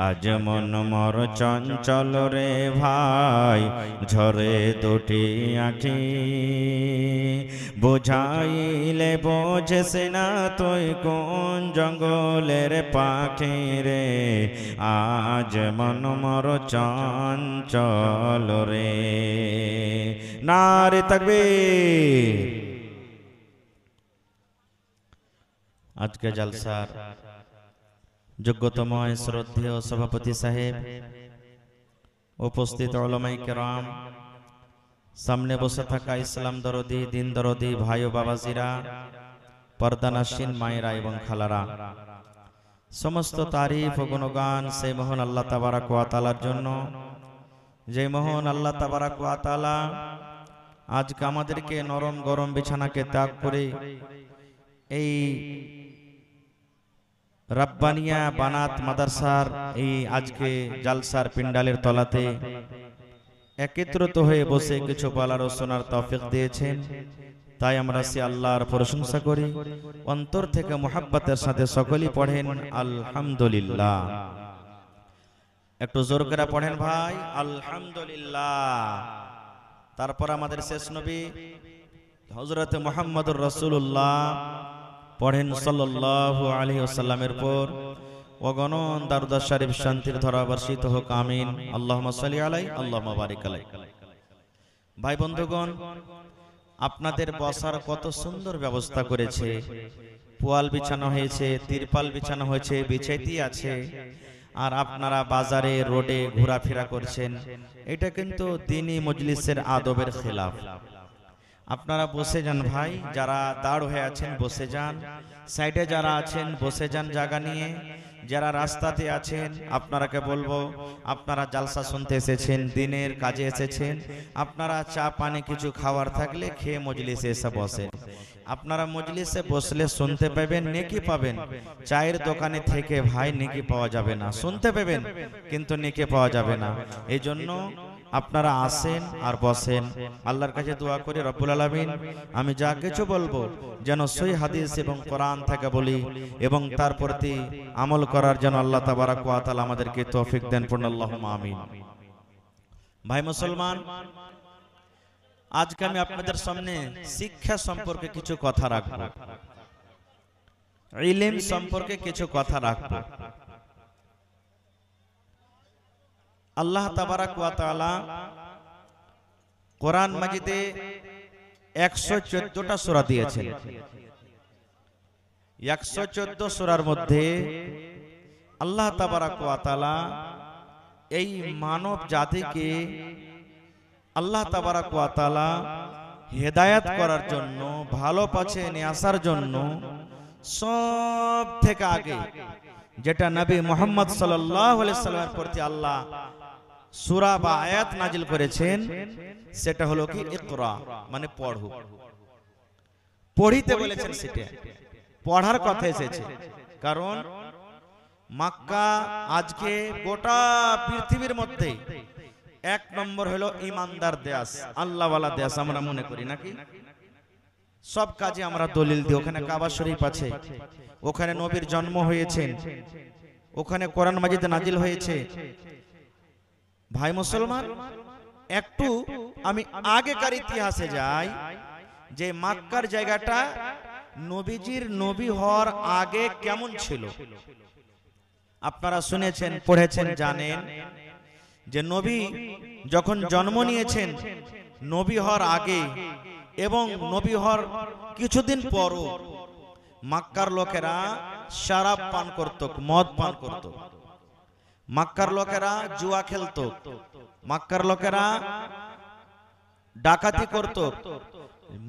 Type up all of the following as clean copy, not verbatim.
আজ মন মোর চঞ্চল রে ভাই ঝরে দুটি আঁখি বুঝাইলে বোঝেস না তুই কোন জঙ্গলের পাখি রে আজ মন মোর চঞ্চল রে নারে তাকবীর। আজকে জলসার যোগ্যতম শ্রদ্ধেয় সভাপতি সাহেব, উপস্থিত উলামায়ে কেরাম, সামনে বসে থাকা ইসলাম দরদি দিন দরদি ভাই ও বাবাজিরা, পর্দানাসীন মায়েরা এবং খালারা, সমস্ত তারিফ ও গুণগান সেই মহান আল্লাহ তাবারাক ওয়া তাআলার জন্য, যে মহান আল্লাহ তাবারাক ওয়া তাআলা আজকে আমাদেরকে নরম গরম বিছানাকে ত্যাগ করে এই রাব্বানিয়া বানাত মাদ্রাসার এই আজকে জালসার পিন্ডালের তলাতে একত্রিত হয়ে বসে কিছু বলার ও শোনার তৌফিক দিয়েছেন। তাই আমরা সে আল্লাহর প্রশংসা করি, অন্তর থেকে মুহাব্বতের সাথে সকলেই পড়েন আলহামদুলিল্লাহ। একটু জোর করে পড়েন ভাই আলহামদুলিল্লাহ। তারপর আমাদের শেষ নবী হযরত মুহাম্মদুর রাসূলুল্লাহ পড়েন সাল্লাল্লাহু আলাইহি ওয়াসাল্লামের পর অগণন দরুদ শরীফ শান্তির ধারা বর্ষিত হোক, আমিন। আল্লাহুম্মা সাল্লি আলাইহি আল্লাহুম্মা বারিক আলাইহি। ভাই বন্ধুগণ, আপনাদের বসার কত সুন্দর ব্যবস্থা করেছে, পোয়াল বিছানো হয়েছে, তিরপাল বিছানো হয়েছে, বিছাইতি আছে, আর আপনারা বাজারে রোডে ঘোরাফেরা করছেন। এটা কিন্তু দ্বীনি মজলিসের আদবের খেলাফ। আপনারা বসে যান ভাই, যারা দাঁড় হয়ে আছেন বসে যান, সাইডে যারা আছেন বসে যান জায়গা নিয়ে, যারা রাস্তাতে আছেন আপনারাকে বলবো আপনারা জালসা শুনতে এসেছেন, দিনের কাজে এসেছেন, আপনারা চা পানি কিছু খাওয়ার থাকলে খেয়ে মজলিসে এসে বসেন। আপনারা মজলিসে বসলে শুনতে পাবেন, নেকি পাবেন। চায়ের দোকানে থেকে ভাই নেকি পাওয়া যাবে না, শুনতে পাবেন কিন্তু নেকি পাওয়া যাবে না। এই জন্য আপনারা আসেন আর বসেন। আল্লাহর কাছে দোয়া করি রব্বুল আলামিন আমি যা কিছু বলবো যেন সহি হাদিস এবং কোরআন থেকে বলি এবং তার প্রতি আমল করার জন্য আল্লাহ তাবারাক ওয়া তাআলা আমাদেরকে তৌফিক দেন, পূর্ণ আল্লাহুম্মা আমিন। ভাই মুসলমান, আজকে আমি আপনাদের সামনে শিক্ষা সম্পর্কে কিছু কথা রাখবো, ইলম সম্পর্কে কিছু কথা রাখবো। আল্লাহ তাবারাক ওয়া তাআলা কোরআন মাজিদে 114টা সূরা দিয়েছেন। 114 সূরার মধ্যে আল্লাহ তাবারাক ওয়া তাআলা এই মানব জাতিকে আল্লাহ তাবারাক ওয়া তাআলা হেদায়েত করার জন্য, ভালো পথে নিয়ে আসার জন্য সব থেকে আগে যেটা নবী মুহাম্মদ সাল্লাল্লাহু আলাইহি সাল্লামের প্রতি আল্লাহ সূরা বা আয়াত নাজিল করেছেন, সেটা হলো কি ইকরা, মানে পড়ো। পড়িতে বলেছেন, সেটা পড়ার কথা এসেছে। কারণ মক্কা আজকে গোটা পৃথিবীর মধ্যে 1 নম্বর হলো ইমানদার দেশ, আল্লাহওয়ালা দেশ আমরা মনে করি নাকি? সব কাজে আমরা দলিল দিই। ওখানে কাবা শরীফ আছে, ওখানে নবীর জন্ম হয়েছেন, ওখানে কোরআন মাজিদ নাজিল হয়েছে। ভাই মুসলমান, একটু আমি আগেকার ইতিহাসে যাই যে মক্কার জায়গাটা নবীজির নবী হওয়ার আগে কেমন ছিল। আপনারা শুনেছেন, পড়েছেন, জানেন যে নবী যখন জন্ম নিয়েছেন, নবী হওয়ার আগে এবং নবী হওয়ার কিছুদিন পরও মক্কার লোকেরা শরাব পান করত, মদ পান করত, মক্কার লোকেরা জুয়া খেলতো, মক্কার লোকেরা ডাকাতি করত,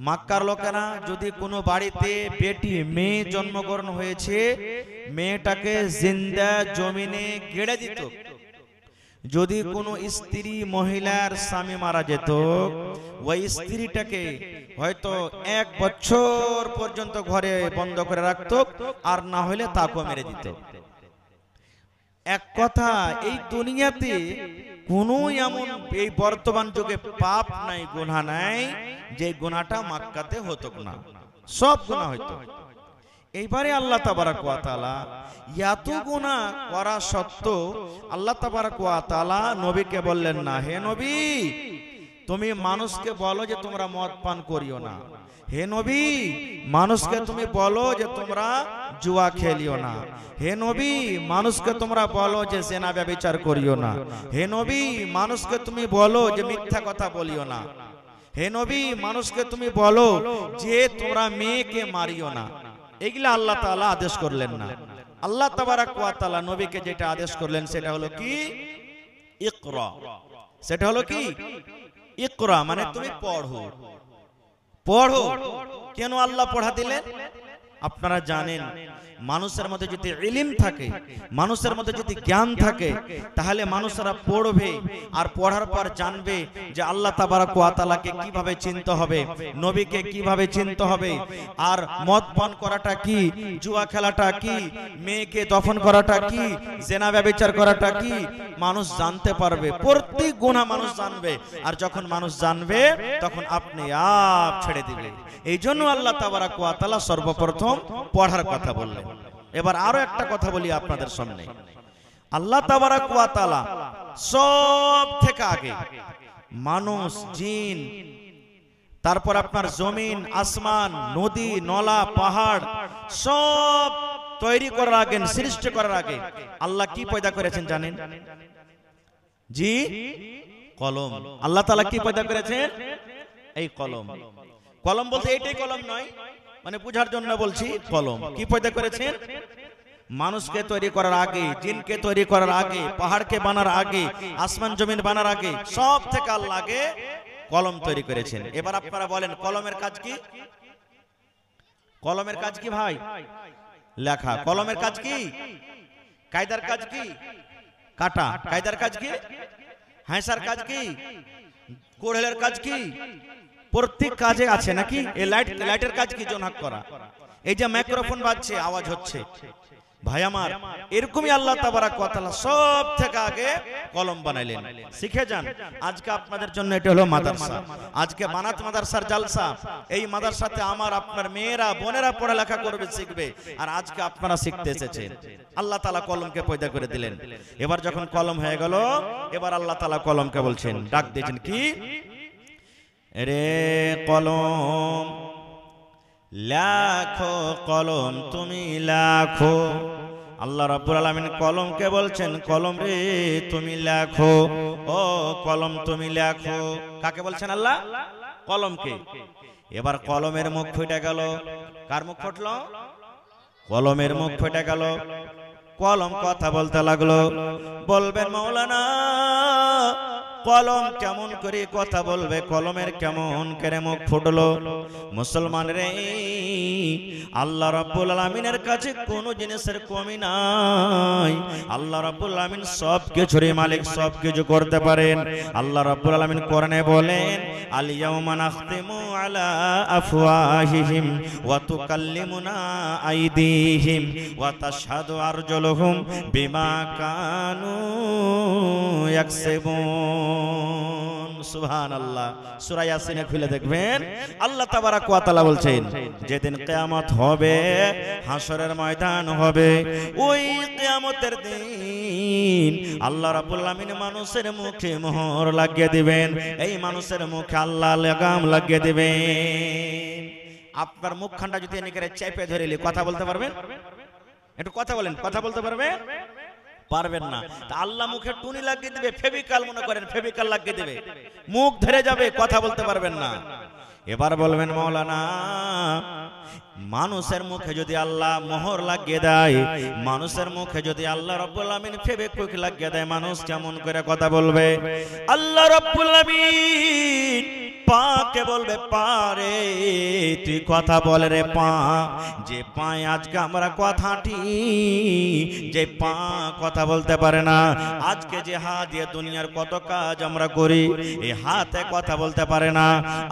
মক্কার লোকেরা যদি কোনো বাড়িতে বেটি মেয়ে জন্মগ্রহণ হয়েছে, মেয়েটাকে জিন্দা জমিনে গেড়ে দিত। যদি কোনো স্ত্রী মহিলার স্বামী মারা যেত, ওই স্ত্রীটাকে হয়তো 1 বছর পর্যন্ত ঘরে বন্ধ করে রাখত, আর না হলে তাকেও মেরে দিত। এক কথা, এই দুনিয়াতে কোনো এমন এই বর্তমান যুগে পাপ নাই, গুনাহ নাই যে গুনাহটা মক্কাতে হতো না, সব গুনাহ হইতো। এইবারে আল্লাহ তাবারাক ওয়া তাআলা এত গুনাহ করা সত্ত্বেও আল্লাহ তাবারাক ওয়া তাআলা নবীকে বললেন না, হে নবী তুমি মানুষকে বলো যে তোমরা মদ পান করিও না, হে নবী মানুষকে তুমি বলো যে তোমরা জুয়া খেলিও না, হে নবী মানুষকে তোমরা বলো যে জিনা ব্যভিচার করিও না, হে নবী মানুষকে তুমি বলো যে মিথ্যা কথা বলিও না, হে নবী মানুষকে তুমি বলো যে তোমরা মেয়েকে মারিও না। এগুলা আল্লাহ তাআলা আদেশ করলেন না। আল্লাহ তাবারাক ওয়া তাআলা নবীকে যেটা আদেশ করলেন সেটা হলো কি ইকরা, সেটা হলো কি ইকরা, মানে তুমি পড়ো। পড়ো কেন আল্লাহ পড়া দিলেন? আপনারা জানেন মানুষের মধ্যে যদি ইলম থাকে, মানুষের মধ্যে যদি জ্ঞান থাকে, তাহলে মানুষরা পড়বে আর পড়ার পর জানবে যে আল্লাহ তাবারাক ওয়া তাআলাকে কিভাবে চিনতে হবে, নবীকে কিভাবে চিনতে হবে, আর মদ পান করাটা কি, জুয়া খেলাটা কি, মেয়েকে দফন করাটা কি, জিনা ব্যভিচার করাটা কি, মানুষ জানতে পারবে। প্রত্যেক গুনাহ মানুষ জানবে, আর যখন মানুষ জানবে তখন আপনি আপ ছেড়ে দিবে। এই জন্য আল্লাহ তাবারাক ওয়া তাআলা সর্বপ্রথম পড়ার কথা বললেন। এবার আরো একটা কথা বলি আপনাদের সামনে। আল্লাহ তাবারাক ওয়া তাআলা সব থেকে আগে মানুষ, জিন, তারপর আপনার জমিন, আসমান, নদী, নলা, পাহাড় সব তৈরি করার আগে, সৃষ্টি করার আগে আল্লাহ কি পয়দা করেছেন জানেন? জি, কলম। আল্লাহ তাআলা কি পয়দা করেছেন? এই কলম। কলম বলতে এইটাই কলম নয়, মানে বুঝার জন্য বলছি। কলম কি পয়দা করেছেন? মানুষকে তৈরি করার আগে, জিনকে তৈরি করার আগে, পাহাড়কে বানার আগে, আসমান জমিন বানার আগে সব থেকে আল্লাহ আগে কলম তৈরি করেছেন। এবার আপনারা বলেন কলমের কাজ কি? কলমের কাজ কি ভাই? লেখা। কলমের কাজ কি? কায়দার কাজ কি? কাটা। কায়দার কাজ কি? হাঁসার কাজ কি? কোড়েলের কাজ কি? প্রত্যেক কাজে আছে নাকি? এই লাইটের কাজ কি? জোনাক করা। এই যে মাইক্রোফোন বাজছে, আওয়াজ হচ্ছে, ভাই আমার, এরকমই আল্লাহ তাবারাক ওয়া তাআলা সব থেকে আগে কলম বানাইলেন। শিখে যান। আজকে আপনাদের জন্য এটা হলো মাদ্রাসা। আজকে বানাত মাদ্রাসার জালসা। এই মাদ্রাসাতে আমার আপনার মেয়েরা, বোনেরা পড়ালেখা করবে, শিখবে, আর আজকে আপনারা শিখতে এসেছেন। আল্লাহ তাআলা কলমকে পয়দা করে দিলেন। এবার যখন কলম হয়ে গেল, এবার আল্লাহ তাআলা কলমকে বলছেন, ডাক দিয়েছেন কি? রে কলম লেখো, কলম তুমি লেখো। আল্লাহ রাব্বুল আলামিন কলমকে বলছেন, কলম রে তুমি লেখো, ও কলম তুমি লেখো। কাকে বলছেন আল্লাহ? কলমকে। এবার কলমের মুখ ফেটে গেল। কার মুখ ফুটলো? কলমের মুখ ফেটে গেল। কলম কথা বলতে লাগলো। বলবেন মাওলানা কলম কেমন করে কথা বলবে? কলমের কেমন করে মুখ ফুটলো? মুসলমান রে, আল্লাহ রাব্বুল আলামিনের কাছে কোনো জিনিসের কমি নাই। আল্লাহ রাব্বুল আলামিন সব কিছুরই মালিক, সব কিছু করতে পারেন। আল্লাহ রাব্বুল আলামিন কোরআনে বলেন, আল ইয়াউমা নাখতিমু আলা আফওয়াহিহিম ওয়া তুকাল্লিমুনা আইদিহিম ওয়া তাশহাদু আরজুলুহুম বিমা কানু ইয়াকসিবুন। সুবহানাল্লাহ। সূরা ইয়াসিনে খুলে দেখবেন আল্লাহ তাবারাক ওয়া তাআলা বলছেন, যেদিন কিয়ামত হবে, হাসরের ময়দান হবে, ওই কিয়ামতের দিন আল্লাহ রাব্বুল আলামিন মানুষের মুখে মোহর লাগিয়ে দিবেন। এই মানুষের মুখে আল্লাহ লাগাম লাগিয়ে দিবেন। আপনার মুখখানটা যদি এনেকে চেপে ধরেলি কথা বলতে পারবেন? একটু কথা বলেন, কথা বলতে পারবেন? পারবেন না। তা আল্লাহ মুখে টুনি লাগিয়ে দিবে, ফেভিকাল মনে করেন, ফেভিকাল লাগিয়ে দিবে, মুখ ধরে যাবে, কথা বলতে পারবেন না। এবার বলবেন মাওলানা মানুষের মুখে যদি আল্লাহ মোহর লাগিয়ে দেয়, মানুষের মুখে যদি আল্লাহ রাব্বুল আমিন ফেভিকুইক লাগিয়ে দেয়, মানুষ কেমন করে কথা বলবে? আল্লাহ রাব্বুল আমিন পাকে বলবে, পারে তুই কথা বল রে পা। যে পায়ে আজকে আমরা কথাটি, যে পা কথা বলতে পারে না, আজকে যে হাত দিয়ে দুনিয়ার কত কাজ আমরা করি, এই হাতে কথা বলতে পারে না।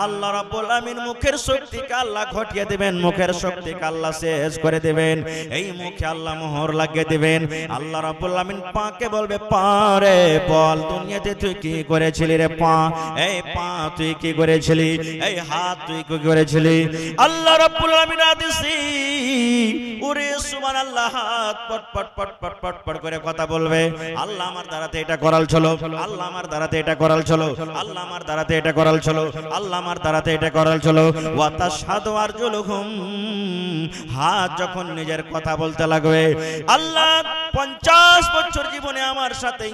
আল্লাহ রাব্বুল আমিন মুখের শক্তিকে আল্লাহ ঘটিয়ে দিবেন, মুখের শক্তিকে আল্লাহ শেষ করে দিবেন। এই মুখে আল্লাহ মোহর লাগিয়ে দিবেন। আল্লাহ রাব্বুল আমিন পাকে বলবে, পারে বল দুনিয়াতে তুই কি করেছিলি রে পা? এই পা তুই কি করেছিলি? এই হাত তুই কি করেছিলি? আল্লাহ রাব্বুল আমিন আদেশে ওরে সুবহানাল্লাহ, হাত পট পট পট পট পট পট করে কথা বলবে, আল্লাহ আমার দ্বারাতে এটা করাল চলো, আল্লাহ আমার দ্বারাতে এটা করাল চলো, আল্লাহ আমার দ্বারাতে এটা করাল চলো, আল্লাহ আমার দ্বারাতে এটা করাল চলো। ওয়া তাশহাদু আরজুলুহুম, হাত যখন নিজের কথা বলতে লাগবে, আল্লাহ 50 বছর জীবনে আমার সাথে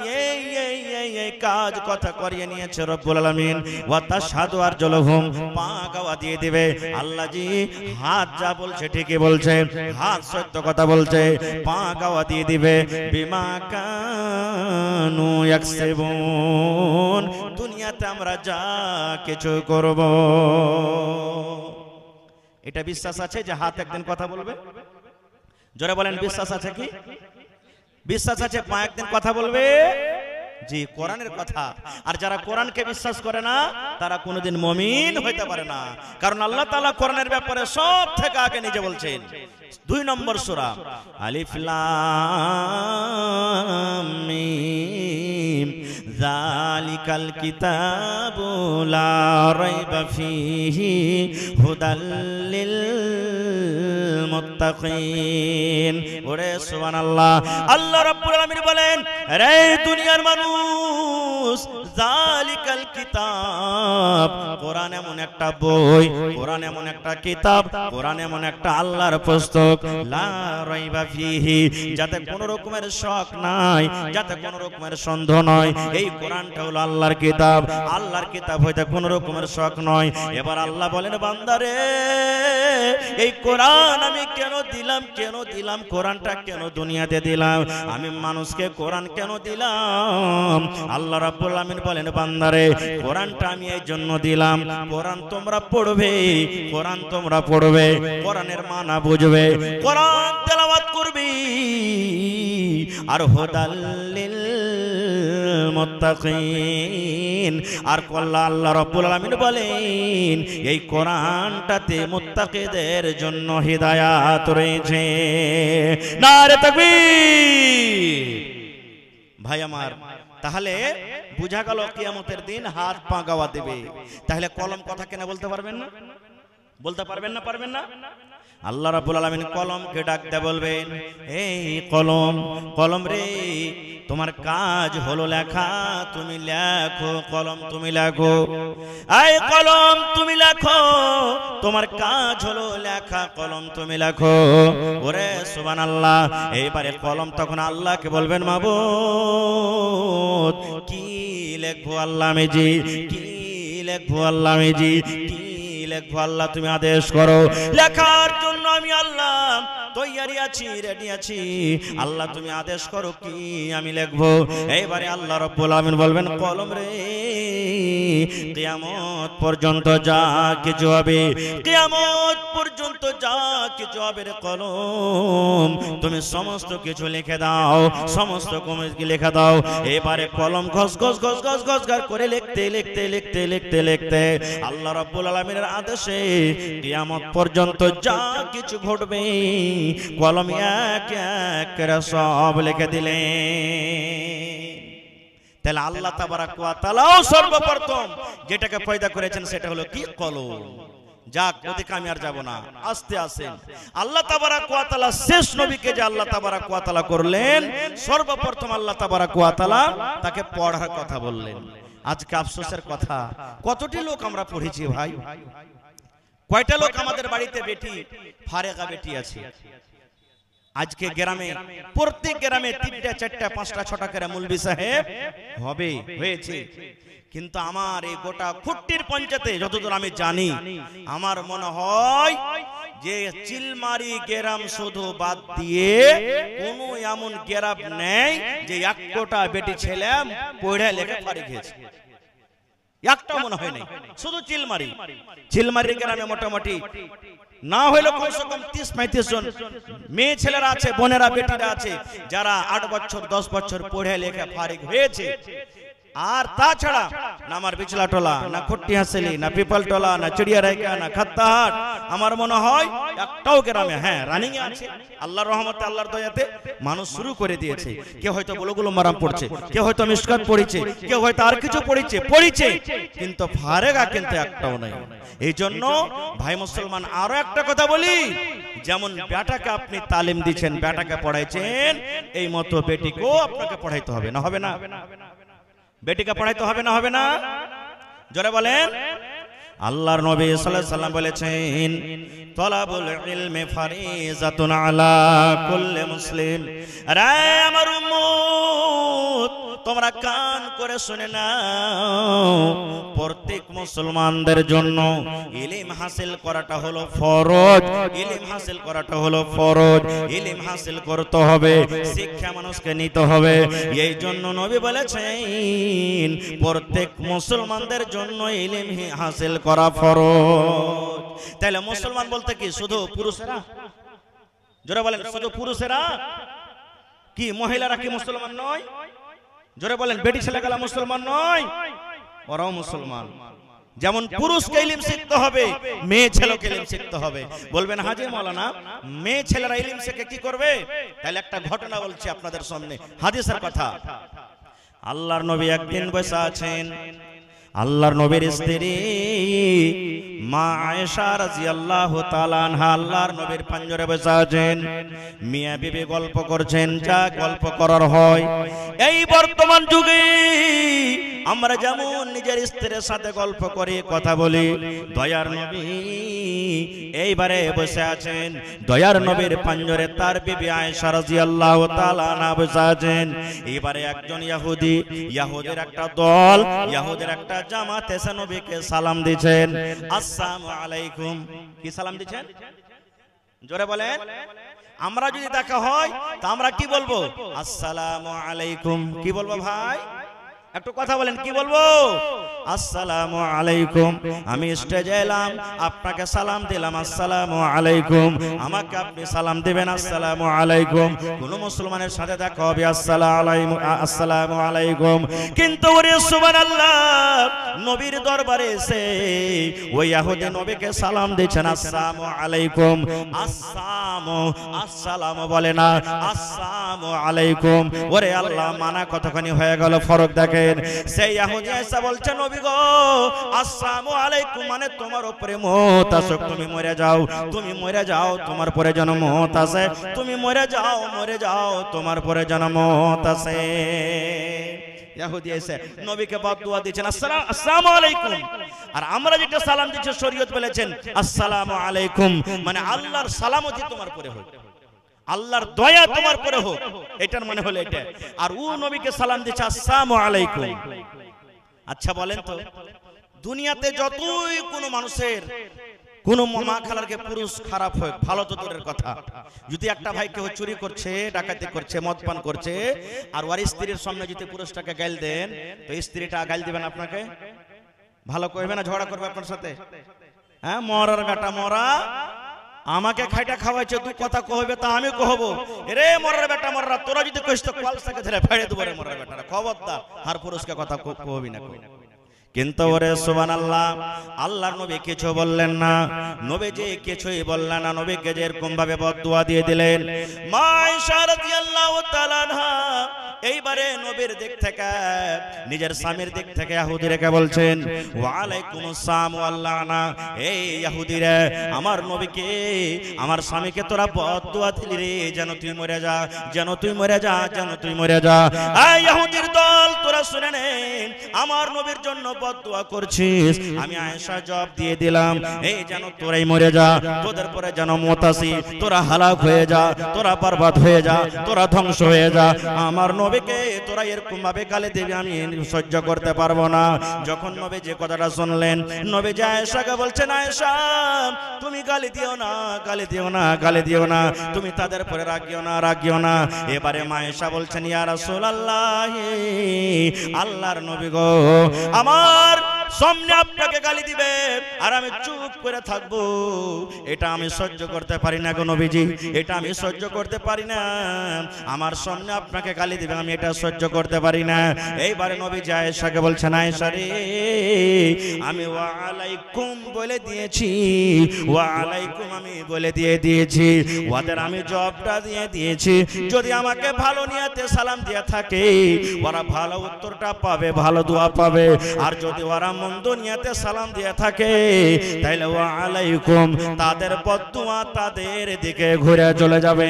এই কাজ কথা করিয়ে নিয়েছে রব্বুল আলামিন। ওয়া তাশহাদু আরজুলুহুম, পা গাওয়া দিয়ে দিবে, আল্লাহ জি হাত যা বলছে ঠিকই বলছে, হাত সত্য কথা বলছে, পা গাওয়া দিয়ে দিবে। বিমা কানু ইয়াকসিবুন, দুনিয়াতে আমরা যা কিছু করব। এটা বিশ্বাস আছে যে হাত একদিন কথা বলবে? জোরে বলেন, বিশ্বাস আছে কি? বিশ্বাস আছে পা একদিন কথা বলবে? জি, কোরআনের কথা। আর যারা কোরআনকে বিশ্বাস করে না তারা কোনোদিন মুমিন হইতে পারে না, কারণ আল্লাহ তাআলা কোরআনের ব্যাপারে সব থেকে আগে নিজে বলছেন। 2 নম্বর সূরা আলিফ লাম মিম, যালিকাল কিতাবু লা রাইবা ফীহি হুদাল লিল মুত্তাকিন। ওরে সুবহানাল্লাহ, আল্লাহ রাব্বুল আলামিন বলেন, রে দুনিয়ার মানুষ, যালিকাল কিতাব, কোরআন এমন একটা বই, কোরআন এমন একটা কিতাব, কোরআন এমন একটা আল্লাহর পুস্তক, লা রাইবা ফীহি, যাতে কোনো রকমের শক নাই, যাতে কোনো রকমের সন্দেহ নয়। এই কোরআনটা হলো আল্লাহর কিতাব, আল্লাহর কিতাব হইতে কোনো রকমের শক নয়। এবার আল্লাহ বলেন, বান্দারে এই কোরআন আমি কেন দিলাম, কেন দিলাম, কোরআনটা কেন দুনিয়াতে দিলাম, আমি মানুষকে কোরআন কেন দিলাম? আল্লাহ রাব্বুল আলামিন বলেন, বান্দারে কোরআনটা আমি এই জন্য দিলাম, কোরআন তোমরা পড়বে, কোরআন তোমরা পড়বে, কোরআনের মানা বুঝবে, কোরআন তেলাওয়াত করবে, আর হুদাল লিল মুত্তাকিন। আর আল্লাহ রাব্বুল আলামিন বলেন, এই কোরআনটাতে মুত্তাকিদের জন্য হিদায়াত রয়েছে। নারে তাকবীর। ভাই আমার, তাহলে বুঝা গেল কিয়ামতের দিন হাত পা গাওয়া দেবে। তাহলে কলম কথা কেন বলতে পারবেন না? বলতে পারবেন না? পারবেন না? আল্লাহ রাব্বুল আলামিন কলমকে ডাকতে বলবেন, এই কলম, কলম রে, তোমার কাজ হলো লেখা, তুমি লেখো, কলম তুমি লেখো, এই কলম তুমি লেখো, তোমার কাজ হলো লেখা, কলম তুমি লেখো। ওরে সুবহানাল্লাহ, এইবারে কলম তখন আল্লাহকে বলবেন, মাবুদ কি লিখবো আল্লাহ মেজি, কি লিখবো আল্লাহ মেজি, কি লিখবো আল্লাহ তুমি আদেশ করো। লেখার জন্য আমি আল্লাহ তৈয়ারি আছি, রেডি আছি, আল্লাহ তুমি আদেশ করো কি আমি লিখবো। এইবারে আল্লাহ রাব্বুল আলামিন বলবেন, কলম রে, কিয়ামত পর্যন্ত যা কিছু হবে, কিয়ামত পর্যন্ত যা কিছু হবে রে কলম, তুমি সমস্ত কিছু লিখে দাও, সমস্ত কিছু লিখে দাও। এবারে কলম ঘস ঘস ঘস ঘস ঘস করে লিখতে লিখতে লিখতে লিখতে লিখতে আল্লাহ রাব্বুল আলামিনের আদেশে কিয়ামত পর্যন্ত যা কিছু ঘটবে কলম এক এক করে সব লিখে দিলেন। তাহলে আল্লাহ তাবারাক ওয়া তাআলাও সর্বপ্রথম যেটাকে পয়দা করেছেন সেটা হলো কি? কলম। যাক, ওদিকে আমি আর যাব না, আস্তে আসেন। আল্লাহ তাবারাক ওয়া তাআলা শেষ নবীকে যে আল্লাহ তাবারাক ওয়া তাআলা করলেন, সর্বপ্রথম আল্লাহ তাবারাক ওয়া তাআলা তাকে পড়ার কথা বললেন। আজকে আফসোসের কথা, কতটি লোক আমরা পড়েছি ভাই, কয়টা লোক আমাদের বাড়িতে বেটি ফারেগা বেটি আছে। আজকে গ্রামে, প্রত্যেক গ্রামে 3টা 4টা 5টা 6টা করে মুলবি সাহেব হবে, হয়েছে। কিন্তু আমার এই গোটা খুট্টির পঞ্চায়েতে যতদূর আমি জানি, আমার মনে হয় যে চিলমারি গ্রাম শুধু বাদ দিয়ে কোনো এমন গ্রাম নেই যে একটা বেটি ছেলে পড়ে লেখে ফারিক হয়েছে, একটা মনে হয় নাই। শুধু চিলমারি, চিলমারি গ্রামে মোটামুটি না হইলে কমসে কম 30-35 জন মেয়ে ছেলেরা আছে, বোনেরা বেটিরা আছে যারা 8 বছর 10 বছর পড়ে লেখা ফারিক হয়েছে। আর তাছাড়া না আমার বিচলা টোলা, না খুট্টি হাসেলি, না পিপল টোলা, না চিড়িয়ারাইকা, না খাত্তাহাট, আমার মনে হয় একটাও গ্রামে, হ্যাঁ রানিং এ আছে। আল্লাহর রহমতে, আল্লাহর দয়াতে মানুষ শুরু করে দিয়েছে। কেউ হয়তো বুলুগুল মারাম পড়ছে, কেউ হয়তো মিশকাত পড়েছে, কেউ হয়তো আর কিছু পড়েছে, কিন্তু ফারেগা কিন্তু একটাও নাই। এই জন্য ভাই মুসলমান আরো একটা কথা বলি, যেমন বেটাকে আপনি তালিম দিচ্ছেন, বেটাকে পড়াইছেন, এই মতো বেটিকেও আপনাকে পড়াইতে হবে, না হবে না? বেটিকে পড়াইতে হবে না হবে না? জোরে বলেন। আল্লাহর নবী সাল্লাল্লাহু আলাইহি ওয়াসাল্লাম বলেছেন, তলাবুল ইলমি ফারিজাতুন আলা কুল্লি মুসলিম। আরে আমার উম্মত, তোমরা কান করে শুনে নাও, প্রত্যেক মুসলমানদের জন্য ইলম হাসিল করাটা হলো ফরজ। ইলম হাসিল করাটা হলো ফরজ। ইলম হাসিল করতে হবে, শিক্ষা মানুষকে নিতে হবে। এই জন্য নবী বলেছেন প্রত্যেক মুসলমানদের জন্য ইলম হাসিল করা ফরজ। তাহলে মুসলমান বলতে কি শুধু পুরুষেরা? জোরে বলেন, শুধু পুরুষেরা? কি মহিলারা কি মুসলমান নয়? জোরে বলেন, বেটি ছেলেগুলা মুসলমান নয়? ওরাও মুসলমান। যেমন পুরুষকে ইলম শিখতে হবে, মেয়ে ছেলেকে ইলম শিখতে হবে। বলবেন হাজি মাওলানা, মেয়ে ছেলেরা ইলম শিখে কি করবে? তাহলে একটা ঘটনা বলছি আপনাদের সামনে, হাদিসের কথা। আল্লাহর নবী একদিন বসে আছেন, আল্লাহর নবীর স্ত্রী মা আয়েশা রাদিয়াল্লাহু তাআলা আনহা আল্লাহর নবীর পাঞ্জরে বসে আছেন। মিয়া বিবি গল্প করছেন, যা গল্প করার হয়। এই বর্তমান যুগে আমরা যেমন নিজের স্ত্রীর সাথে গল্প করি, কথা বলি, দয়ার নবী এইবারে বসে আছেন। দয়ার নবীর পাঞ্জরে তার বিবি আয়েশা রাদিয়াল্লাহু তাআলা আনহা বসে আছেন। এবারে একজন ইহুদির একটা দল, ইহুদির একটা জামাত এসে নবীকে সালাম দিচ্ছেন, আসসালামু আলাইকুম। কি সালাম দিচ্ছেন? জোরে বলেন। আমরা যদি দেখা হয় তা আমরা কি বলবো? আসসালামু আলাইকুম। কি বলবো ভাই? একটু কথা বলেন, কি বলবো? আসসালামু আলাইকুম। আমি স্টেজে এলাম, আপনাকে সালাম দিলাম, আসসালামু আলাইকুম। আমাকে আপনি সালাম দিবেন, আসসালামু আলাইকুম। কোন মুসলমানের সাথে দেখা হবে, আসসালামু আলাইকুম। কিন্তু ওরে সুবহানাল্লাহ, নবীর দরবারে এসে ওই ইহুদি নবীকে সালাম দিচ্ছেন, আসসালামু আলাইকুম। আসসালামু বলে না, আসসালামু আলাইকুম। ওরে আল্লাহ, মানা কতখানি হয়ে গেল, ফরক দেখে। সেই ইহুদি এসে বলছে, নবী গো, আসসালামু আলাইকুম মানে তোমার উপরে মওত আসুক, তুমি মরে যাও, তুমি মরে যাও, তোমার পরে যেন মওত আসে, তুমি মরে যাও, তোমার পরে যেন মওত আসে। ইহুদি এসে নবীকে বদদুয়া দিয়েছেন, আসসালামু আলাইকুম। আর আমরা যেটা সালাম দিচ্ছি, শরীয়ত বলেছেন আসসালামু আলাইকুম মানে আল্লাহর সালামতি তোমার পরে হোক, আল্লাহর দয়া তোমার পরে হোক, এটার মানে হলো এটা। আর ও নবীকে সালাম দিচ্ছে আসসালামু আলাইকুম। আচ্ছা বলেন তো, দুনিয়াতে যতই কোনো মানুষের কোন মা খালারকে পুরুষ খারাপ হয়, ভালো তো দূরের কথা, যদি একটা ভাই কেউ চুরি করছে, ডাকাতি করছে, মদ পান করছে, আর ওর স্ত্রীর সামনে যদি পুরুষটাকে গাল দেন, তো স্ত্রীটা গাল দিবেন আপনাকে? ভালো কইবে না ঝগড়া করবে আপনার সাথে? হ্যাঁ, মরার বেটা মরা, আমাকে খাইটা খাওয়াইছে, তুই কথা কহবে তা আমি কহবো, রে মরার বেটা মরা, তোরা যদি কইস তো কলসাকে ধরে ফেড়ে দেবো রে মরার বেটারা, খবরদার, আর পুরুষকে কথা কহবি না। কিন্তু ওরে সুবহানাল্লাহ, আল্লাহর নবী কিছু বললেন না। নবীজি কিছুই বললেন না, নবীকে যেরকম ভাবে বদদুয়া দিয়ে দিলেন। মা আয়েশা রাদিয়াল্লাহু তাআলা আনহা এইবারে নবীর দিক থেকে, নিজের স্বামীর দিক থেকে ইহুদিকে বলছেন, ওয়া আলাইকুম আসসালাম ওয়া লানা। এই ইহুদিরা, আমার নবীকে, আমার স্বামীকে তোরা বদদুয়া দিলি রে, যেন তুই মরে যা, যেন তুই মরে যা, যেন তুই মরে যা। এই ইহুদির দল, তোরা শুনে নে, আমার নবীর জন্য বদদুয়া করছিস। আমি আয়েশা জবাব দিয়ে দিলাম, এই যেন তোরাই মরে যা, তোদের পরে যেন মওত আসে, তোরা হালাক হয়ে যা, তোরা বরবাদ হয়ে যা, তোরা ধ্বংস হয়ে যা। আমার নবীকে তোরা এরকম ভাবে গালি দিবি, আমি সহ্য করতে পারবো না। যখন নবী যে কথাটা শুনলেন, নবী যে আয়েশাকে বলছেন, আয়েশা তুমি গালি দিও না, গালি দিও না, গালি দিও না, তুমি তাদের পরে রাগিও না, রাগিও না। এবারে মা আয়েশা বলছেন, ইয়া রাসূলুল্লাহ, আল্লাহর নবী গো, আমার সামনে আপনাকে গালি দিবে আর আমি চুপ করে থাকবো, এটা আমি সহ্য করতে পারি না গো নবীজি, এটা আমি সহ্য করতে পারি না। আমার সামনে আপনাকে গালি দিবে, আমি এটা সহ্য করতে পারি না। এইবারে নবী আয়েশাকে বলছেন, আয়েশা রে, আমি ওয়া আলাইকুম বলে দিয়েছি, ওয়া আলাইকুম আমি বলে দিয়েছি, ওদের আমি জবাবটা দিয়ে দিয়েছি। যদি আমাকে ভালো নিয়তে সালাম দিয়ে থাকে, ওরা ভালো উত্তরটা পাবে, ভালো দোয়া পাবে। আর যদি ওরা মন্দ নিয়াতে সালাম দিয়ে থাকে তাহলে ওয়া আলাইকুম তাদের বদদুয়া তাদের দিকে ঘুরে চলে যাবে।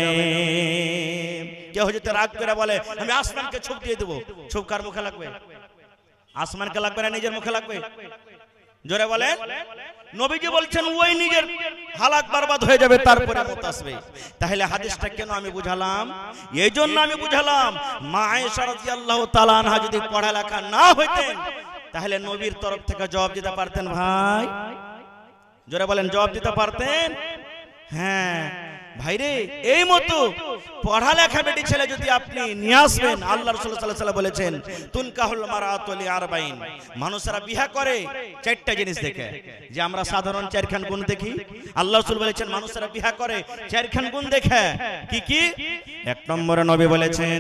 কেউ যদি রাগ করে বলে আমি আসমানকে ছুপ দিয়ে দেবো, ছুপ কার মুখে লাগবে? আসমানকে লাগবে না নিজের মুখে লাগবে? জোরে বলে। নবীজি বলছেন ওই নিজের হালাত বরবাদ হয়ে যাবে তারপরে মত আসবে। তাহলে হাদিসটা কেন আমি বুঝালাম? এই জন্য আমি বুঝালাম মা আয়েশা রাদিয়াল্লাহু তাআলা আনহা যদি পড়ালেখা না হইতেন তাহলে নবীর তরফ থেকে জবাব দিতে পারতেন ভাই? জোরে বলেন, জবাব দিতে পারতেন? হ্যাঁ ভাইরে, এই মতো পড়ালেখা বেটি ছেলে যদি আপনি নিয়ে আসবেন, আল্লাহ রাসূল সাল্লাল্লাহু আলাইহি ওয়াসাল্লাম বলেছেন তুনকাহুল মারাতু লিআরবাইন, মানুষরা বিয়ে করে চারটা জিনিস দেখে। যে আমরা সাধারণ চারখান গুণ দেখি, আল্লাহ রাসূল বলেছেন মানুষরা বিয়ে করে চারখান গুণ দেখে। কি কি? এক নম্বরে নবী বলেছেন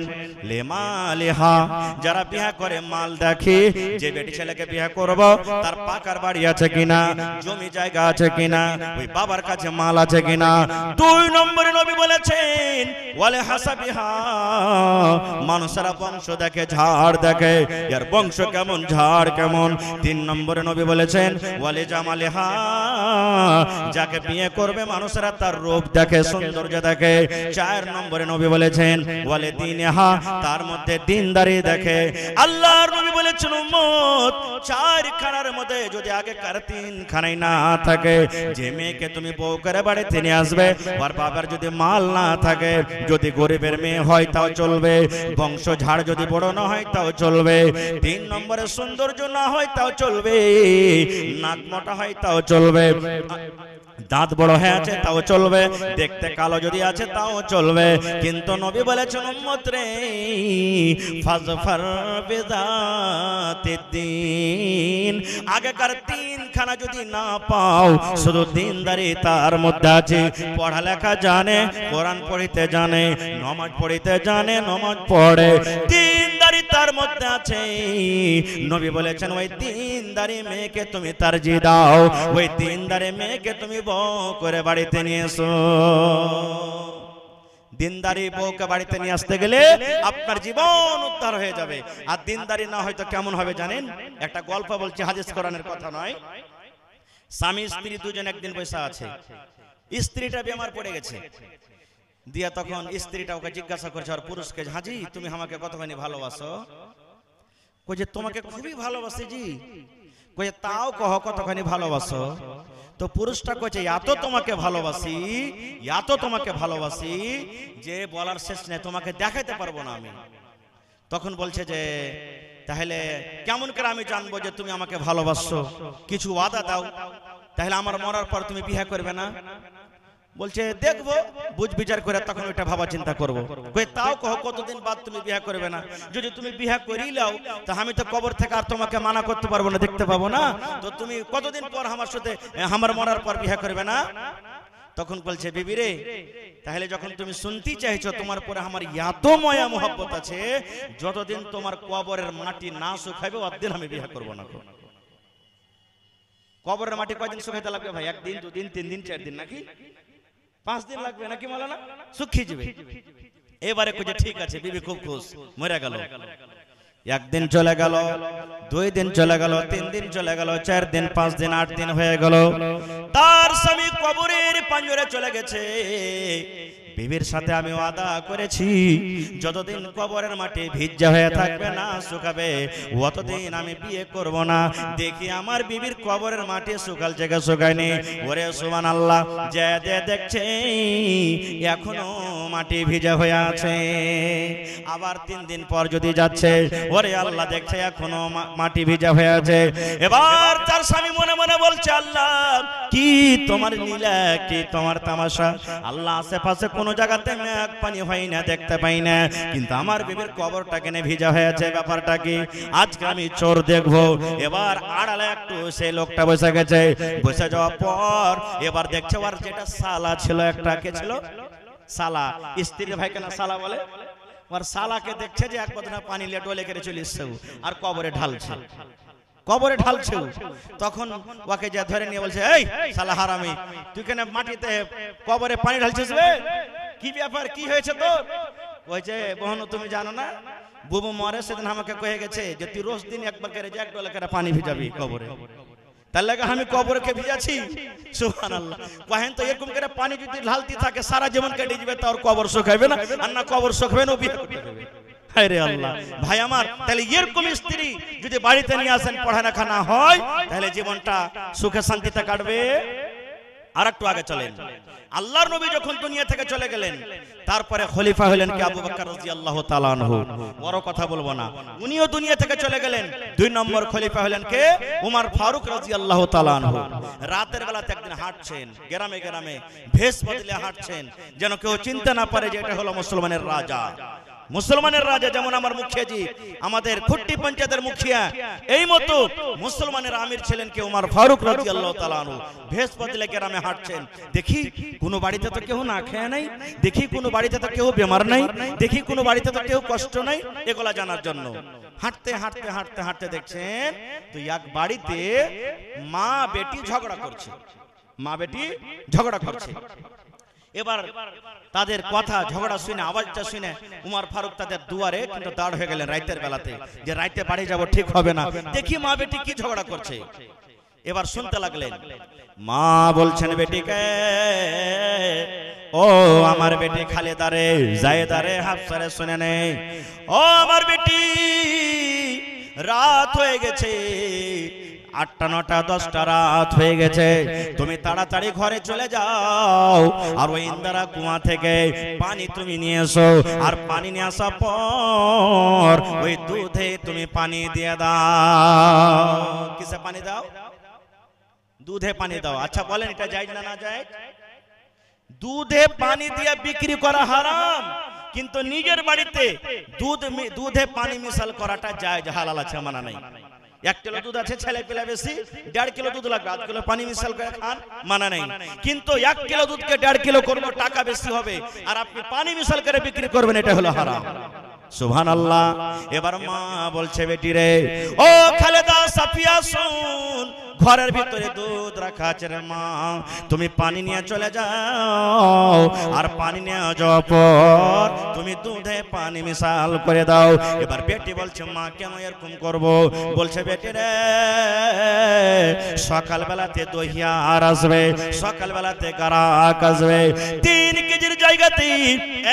লিমালিহা, যারা বিয়ে করে মাল দেখে, যে বেটি ছেলেকে বিয়ে করব তার পাকার বাড়ি আছে কিনা, জমি জায়গা আছে কিনা, ওই বাবার কাছে মাল আছে কিনা। দুই নম্বরে নবী বলেছেন ওয়ালে হাসাবিহা, মানুষেরা বংশ দেখে, ঝাড় দেখে, এর বংশ কেমন, ঝাড় কেমন। তিন নম্বরে নবী বলেছেন ওয়ালে জামালিহা, যাকে বিয়ে করবে মানুষেরা তার রূপ দেখে, সৌন্দর্য দেখে। চার নম্বরে নবী বলেছেন ওয়ালে দিনহা, তার মধ্যে দিনদারি দেখে। আল্লাহর নবী বলেছেন উম্মত চার খানার মধ্যে যদি আগেকার তিন খানাই না থাকে, যে মেয়েকে তুমি বউ করে বাড়িতে নিয়ে আসবে আর বাবার যদি মাল না থাকে, যদি গরিবের মেয়ে হয় তাও চলবে, বংশ ঝাড় যদি বড় না হয় তাও চলবে, তিন নম্বরে সৌন্দর্য না হয় তাও চলবে, নাক মোটা হয় তাও চলবে, দাঁত বড় হয়ে আছে তাও চলবে, দেখতে কালো যদি আছে তাও চলবে। কিন্তু নবী বলেছেন উম্মত রে ফাজফার বিযাতিদ্দিন, আগেকার তিনখানা যদি না পাও, শুধু দিনদারি তার মধ্যে আছে, পড়ালেখা জানে, কোরআন পড়িতে জানে, নামাজ পড়িতে জানে, নামাজ পড়ে, দিনদারি তার মধ্যে আছে, নবী বলেছেন ওই দিনদারি মেয়েকে তুমি তারজি দাও, ওই দিনদারি মেয়েকে তুমি বউ করে বাড়িতে নিয়ে এসো। দিনদারি বউকে বাড়িতে নিয়ে আসতে গেলে আপনার জীবন উদ্ধার হয়ে যাবে। আর দিনদারি না হয়তো কেমন হবে জানেন? একটা গল্প বলছি, হাদিস কোরআনের কথা নয়। স্বামী স্ত্রী দুজন একদিন বসে আছে, স্ত্রীটা বেমার পড়ে গেছে, দিয়া তখন স্ত্রীটা ওকে জিজ্ঞাসা করছে আর পুরুষকে, হাজি তুমি আমাকে কতখানি ভালোবাসো? কইছে তোমাকে খুবই ভালোবাসি জি। কইছে তাও কহ কতখানি ভালোবাসো? তো পুরুষটা কইছে এত তোমাকে ভালোবাসি, এত তোমাকে ভালোবাসি যে বলার শেষ নেই, তোমাকে দেখাইতে পারবো না আমি। তখন বলছে যে তাহলে কেমন করে আমি জানবো যে তুমি আমাকে ভালোবাসছো? কিছু ওয়াদা দাও, তাহলে আমার মরার পর তুমি বিয়ে করবে না। বলছে দেখবো, বুঝ বিচার করে তখন ওইটা ভাবা চিন্তা করবো। কই তাও কহ কতদিন বাদ তুমি বিয়ে করবে না? যদি তুমি বিয়ে করি লাও তা আমি তো কবর থেকে আর তোমাকে মানা করতে পারবো না, দেখতে পাবো না, তো তুমি কতদিন পর আমার সাথে, আমার মরার পর বিয়ে করবে না? তখন বলছে বিবি রে, তাহলে যখন তুমি শুনতে চাইছো তোমার পরে আমার এত মায়া মোহব্বত আছে, যতদিন তোমার কবরের মাটি না শুকাইবে অতদিন আমি বিয়ে করবো না। কবরের মাটি কয়দিন শুকাইতে লাগবে ভাই? একদিন, দুদিন, 3 দিন, 4 দিন, নাকি 5 দিন লাগবে নাকি মাওলানা? শুকিয়ে যাবে। এবারে কইছে ঠিক আছে, বিবি খুব খুশ, মরে গেল। একদিন চলে গেল, 2 দিন চলে গেল, 3 দিন চলে গেল, 4 দিন, 5 দিন, 8 দিন হয়ে গেল। তার স্বামী কবরের পাঞ্জরে চলে গেছে। বিবির সাথে আমি ওয়াদা করেছি যতদিন কবরের মাটি ভিজা হয়ে থাকবে না শুকাবে, অতদিন আমি বিয়ে করব না। দেখি আমার বিবির কবরের মাটি শুকাল জায়গা শুকায়নি। ওরে সুবহানাল্লাহ, যে দেখছে এখনো মাটি ভিজা হয়ে আছে। আবার 3 দিন পর যদি যাচ্ছে, ওরে আল্লাহ দেখছে এখনো মাটি ভিজা হয়ে আছে। এবার তার স্বামী মনে মনে বলছে আল্লাহ কি তোমার লীলা, কি তোমার তামাশা। আল্লাহ আশেপাশে কোন জায়গাতে মেঘ পানি হয় না, দেখতে পাই না, কিন্তু আমার বিবির কবরটা কেনে ভিজা হয়েছে, ব্যাপারটা কি? আজকে আমি চোর দেখবো। এবার আড়ালে একটু সেই লোকটা বসে গেছে। বসে যাওয়ার পর এবার দেখছে ওর যেটা সালা ছিল, একটা কে ছিল সালা, স্ত্রীর ভাই কেন সালা বলে, ওর সালাকে দেখছে যে এক বদনা পানি লিয়ে ডলে করে চলে এসছে আর কবরে ঢালছে, কবরে ঢালছে। তখন ওকে যা ধরে নিয়ে বলছে, এই শালা হারামি, তুই কেন মাটিতে কবরে পানি ঢালছিস রে? কি ব্যাপার, কি হয়েছে তোর? বলছে বহন তুমি জানো না, বুবু মরে সেদিন আমাকে কয়ে গেছে যে তুই রোজ দিন একবার করে এক ডলা করে পানি ভিজাবি কবরে, তার লাগে আমি কবরকে ভিজাছি। সুবহানাল্লাহ। কহেন তো এরকম করে পানি যদি ঢালতি থাকে সারা জীবন কেটে যাবে, তো আর কবর শুকাইবে না, আর না কবর শুকাবে না বিয়ে করতে হবে। আরে আল্লাহ ভাই আমার, তাহলে এরকম স্ত্রী যদি বাড়িতে নিয়ে আসেন, পড়ালেখা না হয়, তাহলে জীবনটা সুখে শান্তিতে কাটবে। আর একটু আগে চলেন, আল্লাহর নবী যখন দুনিয়া থেকে চলে গেলেন, তারপরে খলিফা হলেন কি আবু বকর রাদিয়াল্লাহু তাআলা আনহু। বড় কথা বলবো না, উনিও দুনিয়া থেকে চলে গেলেন। 2 নম্বর খলিফা হলেন কে? উমর ফারুক রাদিয়াল্লাহু তাআলা আনহু। রাতের বেলাতে একদিন হাঁটছেন, গ্রামে গ্রামে ভেষ বদলে হাঁটছেন, যেন কেউ চিনতে না পারে যে এটা হলো মুসলমানের রাজা। মুসলমানের রাজা যেমন আমার মুখিয়াজি, আমাদের খুট্টি পঞ্চায়েতের মুখিয়া, এই মতো মুসলমানের আমির ছিলেন কে? উমর ফারুক রাদিয়াল্লাহু তাআলা আনহু। ভেষ বদলে গ্রামে হাঁটছেন, দেখি কোনো বাড়িতে তো কেউ না খেয়ে নাই, দেখি কোনো বাড়িতে তো কেউ বেমার নাই, দেখি কোনো বাড়িতে তো কেউ কষ্ট নাই, এগুলা জানার জন্য হাঁটতে হাঁটতে হাঁটতে হাঁটতে দেখছেন তো এক বাড়িতে মা বেটি ঝগড়া করছে, মা বেটি ঝগড়া করছে। এবার তাদের কথা ঝগড়া শুনে, আওয়াজটা শুনে উমর ফারুক তাদের দুয়ারে কিন্তু দাঁড় হয়ে গেলেন রাতের বেলাতে, যে রাতে বাড়ি যাব ঠিক হবে না, দেখি মা বেটি কি ঝগড়া করছে। এবার শুনতে লাগলেন, মা বলছেন বেটিকে, ও আমার বেটি খালেদা রে, জায়েদা রে, হাফসা রে, শুনে নে, ও আমার বেটি, রাত হয়ে গেছে, 8টা 9টা 10টা রাত হয়ে গেছে, তুমি তাড়াতাড়ি ঘরে চলে যাও, আর ওই ইন্দারা কুয়া থেকে পানি তুমি নিয়ে এসো, আর পানি নিয়ে আসার পর ওই দুধে তুমি পানি দিয়ে দাও। কিসে পানি দাও? দুধে পানি দাও। আচ্ছা বলেন এটা জায়েজ না না জায়েজ? দুধে পানি দিয়ে বিক্রি করা হারাম, কিন্তু নিজের বাড়িতে দুধে পানি মিশাল করাটা জায়েজ, হালাল আছে, মানা নাই। 1 কিলো দুধ আছে, ছেলে পেলে বেশি, 1.5 কিলো দুধ লাগবে, 1/2 কিলো পানি মিশাল করে খান, মানা নাই। কিন্তু 1 কিলো দুধকে 1.5 কিলো করবো, টাকা বেশি হবে, আর আপনি পানি মিশাল করে বিক্রি করবেন, এটা হলো হারাম। সুবহানাল্লাহ। এবার মা বলছে, বেটি রে, ও খালেদা সাফিয়া শুন, ঘরের ভিতরে দুধ রাখা আছে রে মা, তুমি পানি নিয়ে চলে যাও, আর পানি নিয়ে যাওয়ার পর তুমি দুধে পানি মিশাল করে দাও। এবার বেটি বলছে, মা কেন এরকম করব? বলছে, বেটি রে, সকালবেলাতে দহিয়ার আসবে, সকালবেলাতে গারাক আসবে, 3 কেজির জায়গাতে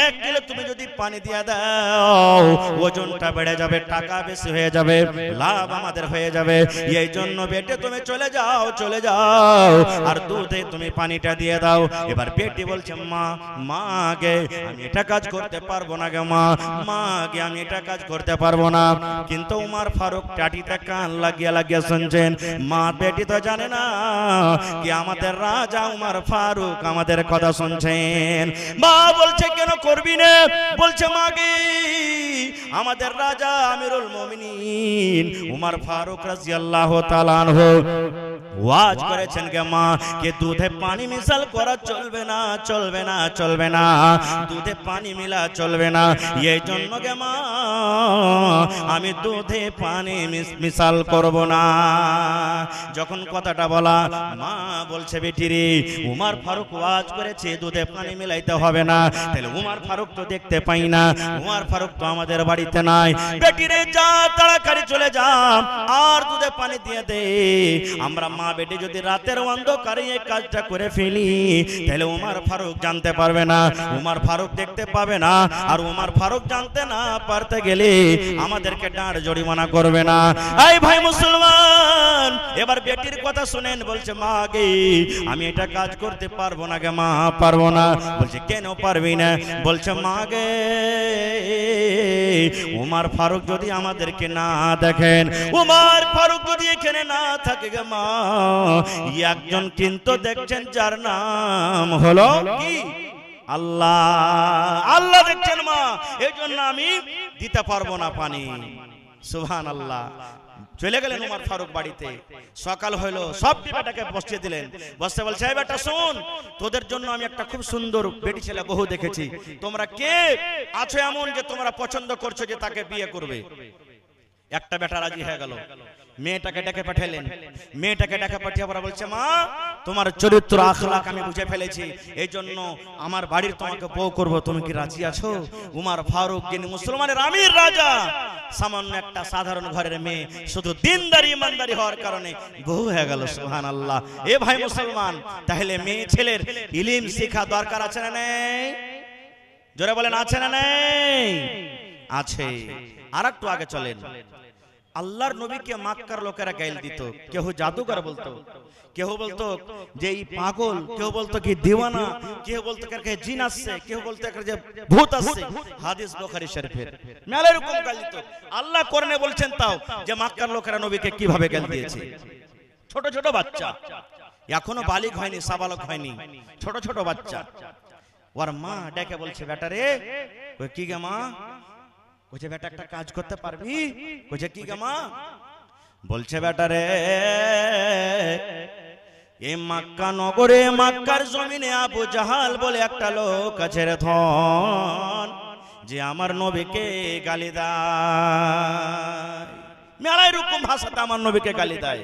1 কিলো তুমি যদি পানি দিয়ে দাও, ওজনটা বেড়ে যাবে, টাকা বেশি হয়ে যাবে, লাভ আমাদের হয়ে যাবে। এই জন্য বেটে তুমি চলে যাও, চলে যাও, আর দুধে তুমি পানিটা দিয়ে দাও। এবার বেটি বলছে, মা গে আমি এটা কাজ করতে পারবো না গে মা গে আমি এটা কাজ করতে পারবো না। কিন্তু উমর ফারুক টাটিতে কান লাগিয়ে লাগিয়ে শুনছেন। মা বেটি তো জানে না কি আমাদের রাজা উমর ফারুক আমাদের কথা শুনছেন। মা বলছে, কেন করবি না? বলছে, মা গে আমাদের রাজা আমিরুল মুমিনিন উমর ফারুক রাদিয়াল্লাহু তাআলা আনহু ওয়াজ করেছেন গে মা, কে দুধে পানি মিশাল করা চলবে না, চলবে না, চলবে না, দুধে পানি মিলা চলবে না। এই জন্য গে মা আমি দুধে পানি মিশাল করব না। যখন কথাটা বলা, মা বলছে, বেটি রে, উমর ফারুক ওয়াজ করেছে দুধে পানি মিলাইতে হবে না, তাহলে উমর ফারুক তো দেখতে পাই না, উমর ফারুক তো আমাদের বাড়িতে নাই। বেটি রে, যা তাড়াতাড়ি চলে যা, আর দুধে পানি দিয়ে দে। আমরা মা বেটি যদি রাতের অন্ধকারে এই কাজটা করে ফেলি, তাহলে উমর ফারুক জানতে পারবে না, উমর ফারুক দেখতে পাবে না, আর উমর ফারুক জানতে না পারতে গেলে আমাদেরকে ডাঁড় জরিমানা করবে না। এই ভাই মুসলমান, এবার বেটির কথা শুনেন। বলছে, মা গে আমি এটা কাজ করতে পারবো না গে মা, পারবো না। বলছে, কেন পারবি না? বলছে, মা গে উমর ফারুক যদি আমাদেরকে না দেখেন, উমর ফারুক যদি এখানে না থাকে গে মা, একজন কিন্তু দেখছেন যার নাম হলো কি আল্লাহ, আল্লাহ দেখছেন মা, এই জন্য আমি দিতে পারবো না পানি। সুবহানাল্লাহ। চলে গেলেন উমর ফারুক বাড়িতে। সকাল হলো, সব বেটাকে বসিয়ে দিলেন। বসতে বলছে, এই বেটা শোন, তোদের জন্য আমি একটা খুব সুন্দর বেটি ছেলে বহু দেখেছি, তোমরা কে আছো এমন যে তোমরা পছন্দ করছো যে তাকে বিয়ে করবে? একটা বেটা রাজি হয়ে গেল, মেয়েটাকে ডেকে পাঠালেন। মেয়েটাকে ডেকে পাঠিয়ে পরে বলছে, মা তোমার চরিত্র আখলাক আমি বুঝে ফেলেছি, এই জন্য আমার বাড়ির তোমাকে বউ করব, তুমি কি রাজি আছো? উমর ফারুক যিনি মুসলমানের আমির রাজা, সামান্য একটা সাধারণ ঘরের মেয়ে শুধু দিনদারি ইমানদারি হওয়ার কারণে বউ হয়ে গেল। সুবহানাল্লাহ। এ ভাই মুসলমান, তাহলে মেয়ে ছেলের ইলম শিক্ষা দরকার আছে না নেই? জোরে বলেন আছে না নেই? আছে। আর একটু আগে চলেন। আল্লাহর নবীকে মক্কার লোকেরা গাইল দিত, কেউ জাদুকর বলতো, কেউ বলতো যে এই পাগল, কেউ বলতো কি দিওয়ানা, কেউ বলতো কে জিন আসছে, কেউ বলতো যে ভূত আসছে। হাদিস বুখারী শরীফের মেলা এরকম গাল দিত। আল্লাহ কোরআনে বলছেন তাও যে মক্কার লোকেরা নবীকে কিভাবে গাল দিয়েছে। ছোট ছোট বাচ্চা, এখনো বালিগ হয়নি, সাবালক হয়নি, ছোট ছোট বাচ্চা। ওর মা ডেকে বলছে, বেটা রে, কি গে মা? বলছে, বেটা একটা কাজ করতে পারবি? বলছে, কি গে মা? বলছে, বেটা রে, এই মক্কা নগরে, মক্কার জমিনে আবু জাহাল বলে একটা লোক আছে রে ধন, যে আমার নবীকে গালি দেয়। মেলা এরকম ভাষাতে আমার নবীকে গালি দেয়।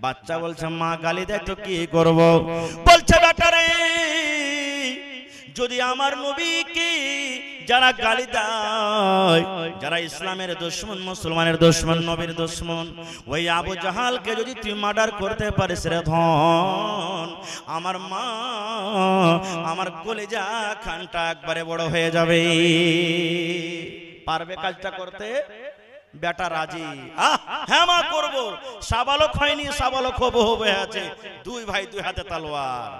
বাচ্চা বলছে, মা গালি দেয় তো কি করব? বলছে, বেটা রে, যদি আমার নবীকে যারা গালি দেয়, যারা ইসলামের দুশমন, মুসলমানের দুশমন, নবীর দুশমন, ওই আবু জাহালকে যদি তুই মার্ডার করতে পারিস রে ধন, আমার মা, আমার কলিজা খানটা একবারে বড় হয়ে যাবে। পারবে কাজটা করতে? বেটা রাজি। হ্যাঁ মা করবো। সাবালক হয়নি, সাবালক হবে আছে। দুই ভাই দুই হাতে তলোয়ার,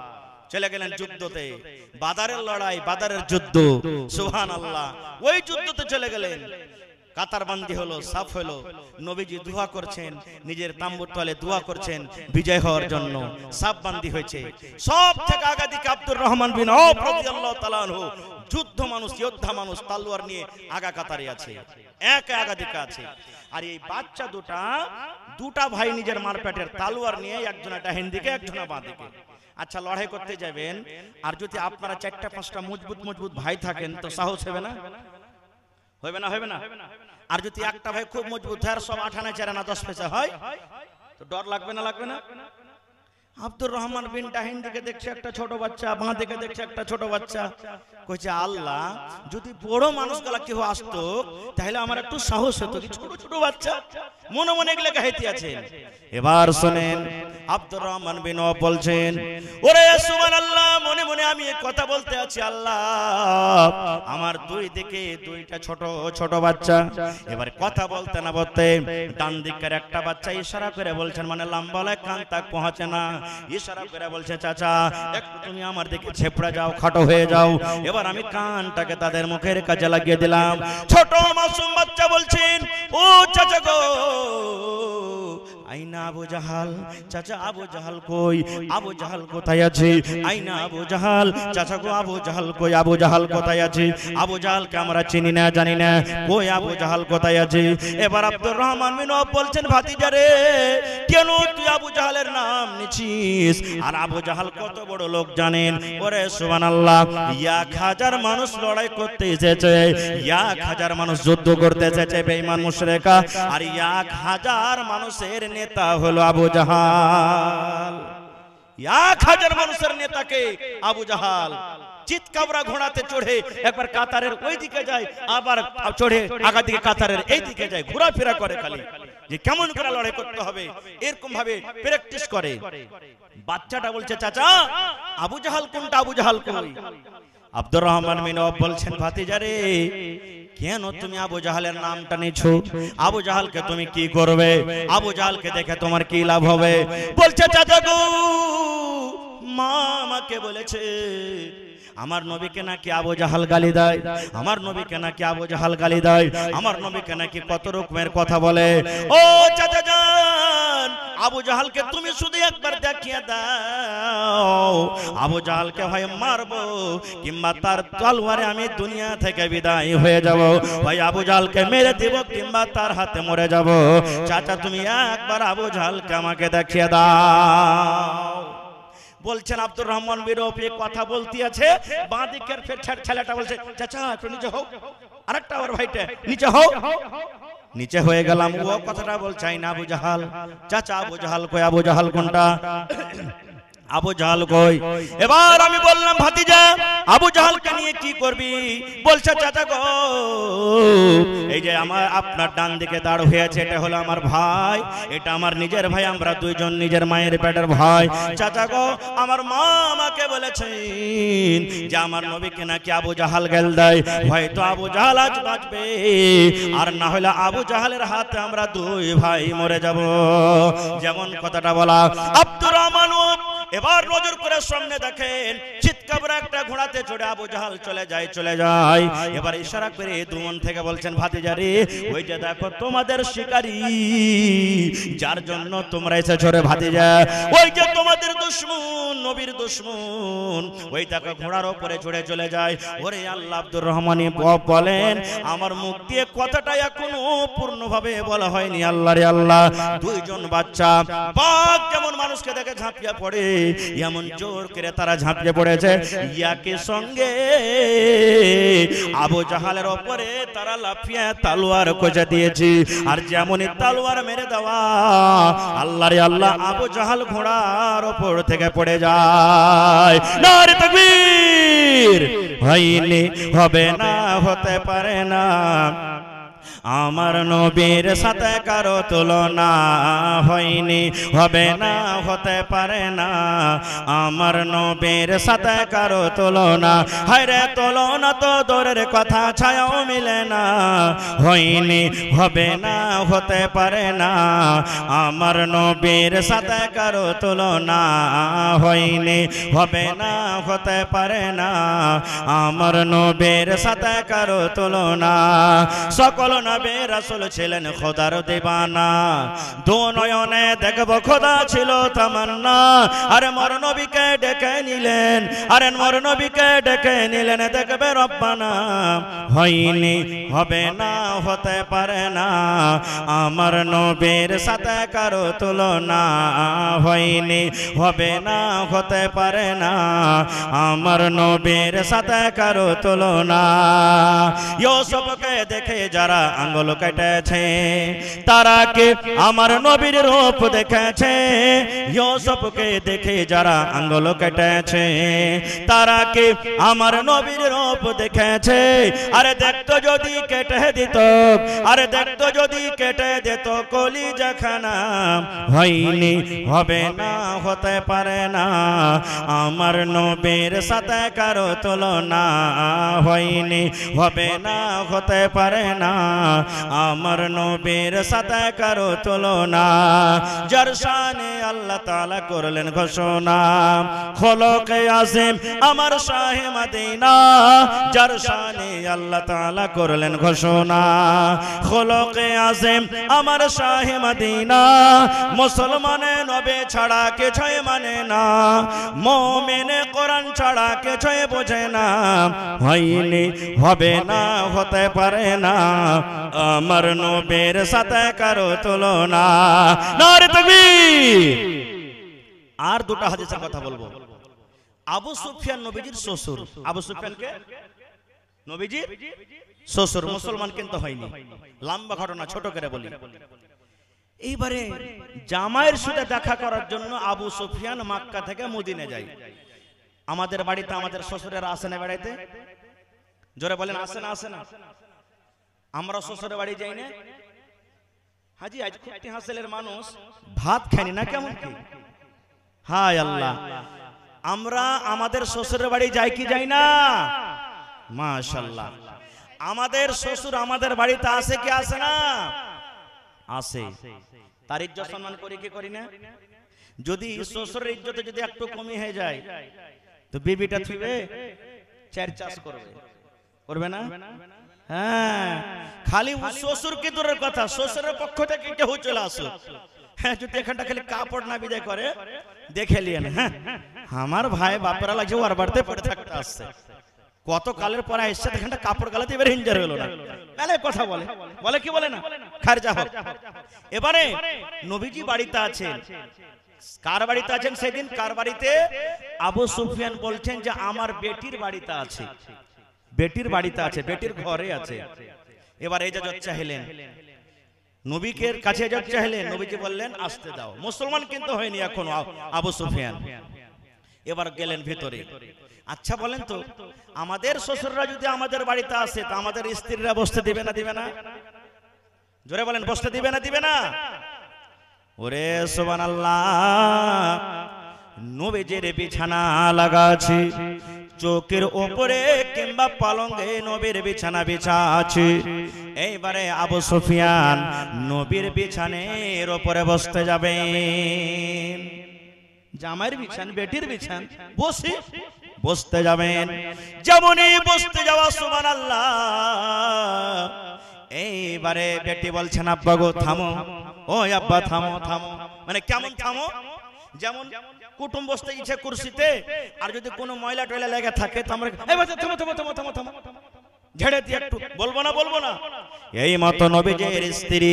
চলে গেলেন যুদ্ধতে। বাদারের লড়াই, বাদারের যুদ্ধ, সুবহানাল্লাহ। ওই যুদ্ধতে চলে গেলেন। কাতারবন্দি হলো, সাফ হলো। নবীজি দোয়া করছেন, নিজের তাম্বুর তলে দোয়া করছেন বিজয় হওয়ার জন্য। সাফ বান্দি হয়েছে। সব থেকে আগা দিকে আব্দুর রহমান বিন আওফ রাদিয়াল্লাহু তাআলা আনহু, যুদ্ধ মানুষ, যোদ্ধা মানুষ, তলোয়ার নিয়ে আগা কাতারে আছে, এক আগা দিকে আছে। আর এই বাচ্চা দুটা ভাই নিজের মারপেটের তলোয়ার নিয়ে, একজনা ডাহিন দিকে, একজনা বাঁ দিকে। আচ্ছা, লড়াই করতে যাবেন, আর যদি আপনারা 4-5টা মজবুত ভাই থাকেন তো সাহস হবে না? হবে না? হবে না? আর যদি একটা ভাই খুব মজবুত হয়, আর সব 8 আনা 4 আনা 10 পয়সা হয়, তো ডর লাগবে না? লাগবে না? আব্দুর রহমান বিন ডাহিন দিকে দেখছে একটা ছোট বাচ্চা, বাঁ দিকে দেখছে একটা ছোট বাচ্চা। কইছে, আল্লাহ, যদি বড় মানুষগুলা কেউ আসতো তাহলে আমার একটু সাহস হতো। ছোট ছোট বাচ্চা মনে মনে এগুলো গাইতে আছেন। এবার শুনেন, আব্দুর রহমান বিন আওফ বলছেন, ওরে সুবহানাল্লাহ, মনে মনে আমি এই কথা বলতে আছি, আল্লাহ, আমার দুই দিকে দুইটা ছোট ছোট বাচ্চা। এবার কথা বলতে না বলতে ডান দিকের একটা বাচ্চা ইশারা করে বলছেন, মানে লম্বালায় কান তাক পৌঁছে না, ইশারা করে বলছে, চাচা একটু তুমি আমার দিকে ছেপড়ে যাও, খাটো হয়ে যাও। এবার আমি কানটাকে তাদের মুখের কাছে লাগিয়ে দিলাম। ছোট মাসুম বাচ্চা বলছেন, ও চাচা গো, আইনা আবু জাহাল? চাচা, আবু জাহাল কই? আবু জাহাল কোথায় আছে? আইনা আবু জাহাল? চাচা গো, আবু জাহাল কই? আবু জাহাল কোথায় আছে? আবু জাহালকে আমরা চিনি না, জানি না, কই আবু জাহাল কোথায় আছে? এবার আব্দুর রহমান বিন আওফ বলছেন, ভাতিজা রে, কেন তুই আবু জাহালের নাম নিছিস? আর আবু জাহাল কত বড় লোক জানেন? ওরে সুবহানাল্লাহ, 1000 মানুষ লড়াই করতে এসেছে, 1000 মানুষ যুদ্ধ করতে এসেছে বেঈমান মুশরিকা, আর 1000 মানুষের নেতা হলো আবু জাহাল। 1000 মানুষের নেতাকে আবু জাহাল চিৎকাবরা ঘোড়াতে চড়ে একবার কাতারের ওই দিকে যায়, আবার চড়ে আগা দিকে কাতারের এই দিকে যায়, ঘোরাফেরা করে খালি যে কেমন করে লড়াই করতে হবে, এরকম ভাবে প্র্যাকটিস করে। বাচ্চাটা বলছে, চাচা আবু জাহাল কোনটা? আবু জাহাল কই? আব্দুর রহমান বিন আওফ বলছেন, ভাতিজা রে, কেন তুমি আবু জাহালের নামটা নিছো? আবু জাহালকে তুমি কি করবে? আবু জাহালকে দেখে তোমার কি লাভ হবে? বলছে, চাচা গো, মা আমাকে বলেছে আমার নবীকে নাকি আবু জাহাল গালি দেয়, আমার নবীকে নাকি আবু জাহাল গালি দেয়, আমার নবীকে নাকি কত রকমের কথা বলে। ও চাচা জান, আবু জাহালকে তুমি শুধু একবার দেখিয়ে দাও, আবু জাহালকে হয় মারবো, কিংবা তার তলোয়ারে আমি দুনিয়া থেকে বিদায় হয়ে যাব। ভাই আবু জাহালকে মেরে দিব, কিংবা তার হাতে মরে যাব। চাচা তুমি একবার আবু জাহালকে আমাকে দেখিয়ে দাও। বলছেন আব্দুর রহমান বিন আওফ কথা বলতে আছে, বাঁ দিকের ফের ছেলেটা বলছে, চাচা একটু নিচে হও। আরেকটা আবার ভাইটা, নিচে হও। নিচে হয়ে গেলাম। ও কথাটা বলছাই না আবু জাহাল। চাচা আবু জাহাল কই? আবু জাহাল কোনটা? আবু জাহাল কই? এবার আমি বললাম ভাতিজা আবু জাহালকে নিয়ে কি করবি? বলছে চাচা গো এই যে আমার আপনার ডান দিকে দাঁড় হয়েছে এটা হলো আমার ভাই, এটা আমার নিজের ভাই, আমরা দুইজন নিজের মায়ের পেটের ভাই। চাচা গো আমার মা আমাকে বলেছেন যে আমার নবীকে নাকি আবু জাহাল গেল দেয়, হয়তো আবু জাহাল আজ বাঁচবে আর না হলে আবু জাহালের হাতে আমরা দুই ভাই মরে যাব। যেমন কথাটা বলা আব্দুর রহমান এবার নজর করে সামনে দেখেন চিৎকার একটা ঘোড়াতে চড়ে আবু জাহাল চলে যায়। এবার ইশারা করে দুমন থেকে বলছেন ভাতিজারে ওই যে দেখো তোমাদের শিকারী যার জন্য তোমরা এসেছো রে ভাতিজা, ওই যে তোমাদের দুশমন নবীর দুশমন, ওই দেখো ঘোড়ার উপরে চড়ে চলে যায়। ওরে আল্লাহ আব্দুর রহমানি বলেন আমার মুখ দিয়ে কথাটা এখনো পূর্ণভাবে বলা হয়নি। আল্লাহ রে আল্লাহ, দুইজন বাচ্চা বাঘ যেমন মানুষকে দেখে ঝাঁপিয়ে পড়ে এমন জোর করে তারা ঝাঁপিয়ে পড়েছে। ইয়াকে সঙ্গে আবু জাহালের উপরে তারা লাফিয়ে তালোয়ার খোঁজে দিয়েছে, আর যেমনই তালোয়ার মেরে দেওয়া আল্লাহ রে আল্লাহ আবু জাহাল ঘোড়ার উপর থেকে পড়ে যায়। নারে তাকবীর! হয়নি, হবে না, হতে পারে না, আমার নবীর সাথে কারো তুলনা হয়নি, হবে না, হতে পারে না, আমার নবীর সাথে কারো তুলনা। হায়রে তুলনা তো দূরের কথা, ছায়াও মিলে না, হয়নি, হবে না, হতে পারে না, আমার নবীর সাথে কারো তুলনা হয়নি, হবে না, হতে পারে না, আমার নবীর সাথে কারো তুলনা। সকল নবী রাসূল ছিলেন খোদার দিবানা, দু নয়নে দেখব খোদা ছিল তামান্না। আরে মোর নবীকে ডেকে নিলেন, আরে মোর নবীকে ডেকে নিলেন দেখবে রব্বানা। হয়নি, হবে না, হতে পারে না, আমার নবীর সাথে কারো তুলনা হয়নি, হবে না, হতে পারে না, আমার নবীর সাথে কারো তুলনা। ইউসুফকে দেখে যারা আঙ্গুল কেটেছে তারা কে আমার নবীর রূপ দেখেছে, ইউসুফকে দেখে যারা আঙ্গুল কেটেছে তারা কে আমার নবীর রূপ দেখেছে। আরে দেখতো যদি কেটে দিত, আরে দেখতো যদি কেটে দিত কলিজাখানা। হয়নি, হবে না, হতে পারে না, আমার নবীর সাথে কারো তুলনা হয়নি, হবে না, হতে পারে না, আমার নবীর সাথে কারো তুলনা। যার শানে আল্লাহ তাআলা করলেন ঘোষণা খলকে আযম আমার শাহে মদিনা, যার শানে আল্লাহ তাআলা করলেন ঘোষণা খলকে আযম আমার শাহে মদিনা। মুসলমানে নবী ছাড়া কিছুই মানে না, মুমিনে কোরআন ছাড়া কিছুই বোঝে না। হয়নি, হবে না, হতে পারে না, আমার নবীর সাথে কারো তুলনা। নারে তাকবীর! আর দুটো হাদিসের কথা বলবো। আবু সুফিয়ান নবীজির শ্বশুর, আবু সুফিয়ানকে নবীজির শ্বশুর, মুসলমান কিন্তু হয়নি। লম্বা ঘটনা, ছোট করে বলি। এইবারে জামাইয়ের সাথে দেখা করার জন্য আবু সুফিয়ান মক্কা থেকে মদিনা যায়। আমাদের বাড়িতে আমাদের শ্বশুরেরা আসে না বেড়াইতে? জোরে বলেন আসে না? আসে না? আমরা শ্বশুরের বাড়ি যাই না? হাজি আজ খুঁটি হাসিলের মানুষ ভাত খায়নি না, কেমন কি? হায় আল্লাহ, আমরা আমাদের শ্বশুরের বাড়ি যাই কি যাই না? মাশাআল্লাহ, আমাদের শ্বশুর আমাদের বাড়িতে আসে কি আসে না? আসে। তার ইজ্জত সম্মান করি কি করি না? যদি শ্বশুরের ইজ্জতে যদি একটু কমি হয়ে যায় তো বিবিটা থুইবে, চার চাষ করবে, করবে না? হ্যাঁ, খালি শ্বশুর কি দূরের কথা, শ্বশুরের পক্ষ থেকে কেউ চলে আসুক, হ্যাঁ, যদি এখানটা খালি কাপড় না বিদায় করে দেখে লিয়েন, হ্যাঁ আমার ভাই বাপেরা লাগছে ওর বাড়িতে পড়ে থাকতে আসছে, কত কালের পরে এসছে এখানটা কাপড় গালাতে এবার হিঞ্জার হলো না, তাহলে কথা বলে বলে কি বলে না, খারজা হোক। এবারে নবীজি বাড়িতে আছেন, কার বাড়িতে আছেন সেদিন? কার বাড়িতে? আবু সুফিয়ান বলছেন যে আমার বেটির বাড়িতে আছে, বেটির বাড়িতে আছে, বেটির ঘরে আছে। এবার এজাজত চাইলেন, নবীকে কাছে যেতে চাইলে নবীজি বললেন আসতে দাও। মুসলমান কিন্তু হয়নি এখনো আবু সুফিয়ান। এবার গেলেন ভিতরে। আচ্ছা বলেন তো, আমাদের শ্বশুররা যদি আমাদের বাড়িতে আসে তা আমাদের স্ত্রীরা বসতে দিবে না দিবে না? জোরে বলেন, বসতে দিবে না দিবে না? ওরে সুবহানাল্লাহ, নবীজির বিছানা লাগা আছে, চৌকির উপরে কিংবা পালঙ্গে নবীর বিছানা বিছা আছে। এইবারে আবু সুফিয়ান নবীর বিছানের উপরে বসতে যাবেন। জামাইয়ের বিছান, বেটির বিছান, বসতে যাবেন। যেমনই বসতে যাওয়া, সুবহানাল্লাহ, এইবারে বেটি বলছেন আব্বা গো থামো, ও আব্বা থামো থামো। মানে কেমন থামো? যেমন কুটুম বসতে ইচ্ছে কুরসিতে, আর যদি কোনো ময়লা টয়লা লেগে থাকে তো আমরা থামো থামো থামো থামো থামো, ঝেড়ে দিয়ে একটু বলবো না বলবো না। এই মতো নবীজির স্ত্রী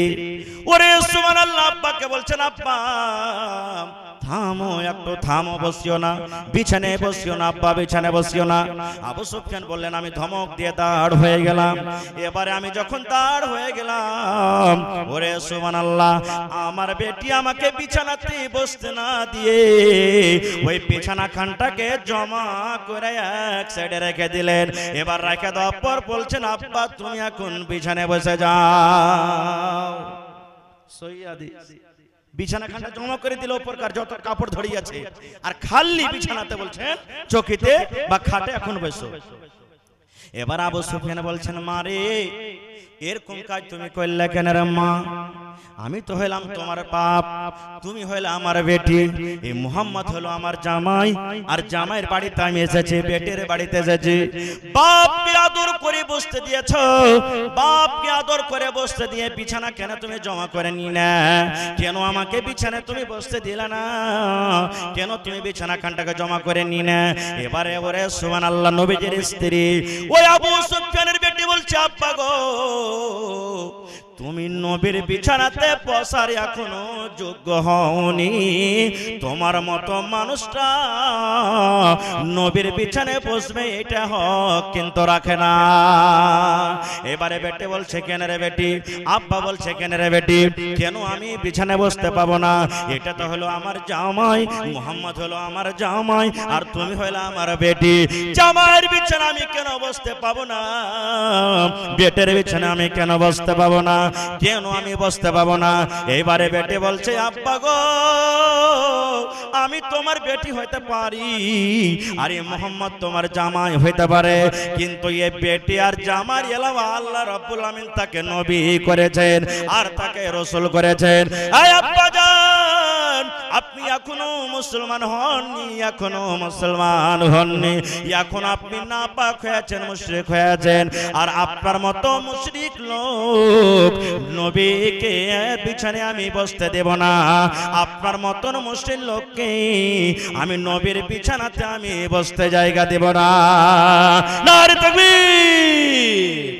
ওরে সুবহানাল্লাহ আব্বাকে বলছেন আব্বা থামো, একটু থামো, বসিও না, বিছানে বসিও না আব্বা, বিছানে বসিও না। আবু সুফিয়ান বললেন আমি ধমক দিয়ে দাঁড় হয়ে গেলাম। এবারে আমি যখন দাঁড় হয়ে গেলাম, ওরে সুবহানাল্লাহ, আমার বেটি আমাকে বিছানাতে বসতে না দিয়ে ওই বিছানা খানটাকে জমা করে এক সাইডে রেখে দিলেন। এবার রেখে দেওয়ার পর বলছেন আব্বা তুমি এখন বিছানে বসে যাও। সৈয়াদি বিছানা খানটা জমা করে দিল, উপরকার যত কাপড় ধরিয়েছে, আর খালি বিছানাতে বলছেন চৌকিতে বা খাটে এখন বসো। এবার আবু সুফিয়ান বলছেন মা রে, এরকম কাজ তুমি করলে কেন রে মা? আমি তো হইলাম তোমার বাপ, তুমি হইলে আমার বেটি, এই মুহাম্মদ হলো আমার জামাই, আর জামাইয়ের বাড়িতে আমি এসেছি, বেটির বাড়িতে এসেছি। বাপকে আদর করে বসতে দিয়েছ, বাপকে আদর করে বসতে দিয়ে বিছানা কেন তুমি জমা করে নিলে? কেন আমাকে বিছানায় তুমি বসতে দিলে না? কেন তুমি বিছানা খানটাকে জমা করে নিলে? এবারে ওরে সুবহানাল্লাহ, নবীজির স্ত্রী ওই আবু সুফিয়ানের বেটি বলছে আব্বা গো, তুমি নবীর বিছানাতে বসার এখনো যোগ্য হওনি। তোমার মতো মানুষটা নবীর বিছানায় বসবে এটা হক কিন্তু রাখে না। এবারে বেটি বলছে কেন রে বেটি? আব্বা বলছে কেন রে বেটি? কেন আমি বিছানায় বসতে পাবো না? এটা তো হলো আমার জামাই, মুহাম্মদ হলো আমার জামাই, আর তুমি হলো আমার বেটি। জামাইয়ের বিছানা আমি কেন বসতে পাবো না? বেটের বিছানা আমি কেন বসতে পাবো না? কেন আমি বসতে পাবো না? এইবারে বেটি বলছে আব্বা গো, আমি তোমার বেটি হইতে পারি, আর এই মুহাম্মদ তোমার জামাই হইতে পারে, কিন্তু এই বেটি আর জামার এলাওয়া আল্লাহ রাব্বুল আমিন তাকে নবী করেছেন আর তাকে রাসূল করেছেন। আয় আব্বা জান, আপনি এখনো মুসলমান হননি, এখনো মুসলমান হননি, এখন আপনি নাপাক হয়েছেন, মুশরিক হয়েছেন। আর আপনার মতো মুশরিক লোক নবীকে বিছানায় আমি বসতে দেব না। আপনার মতন মুশরিক লোককে আমি নবীর বিছানাতে আমি বসতে জায়গা দেব না। নারে তাকবীর!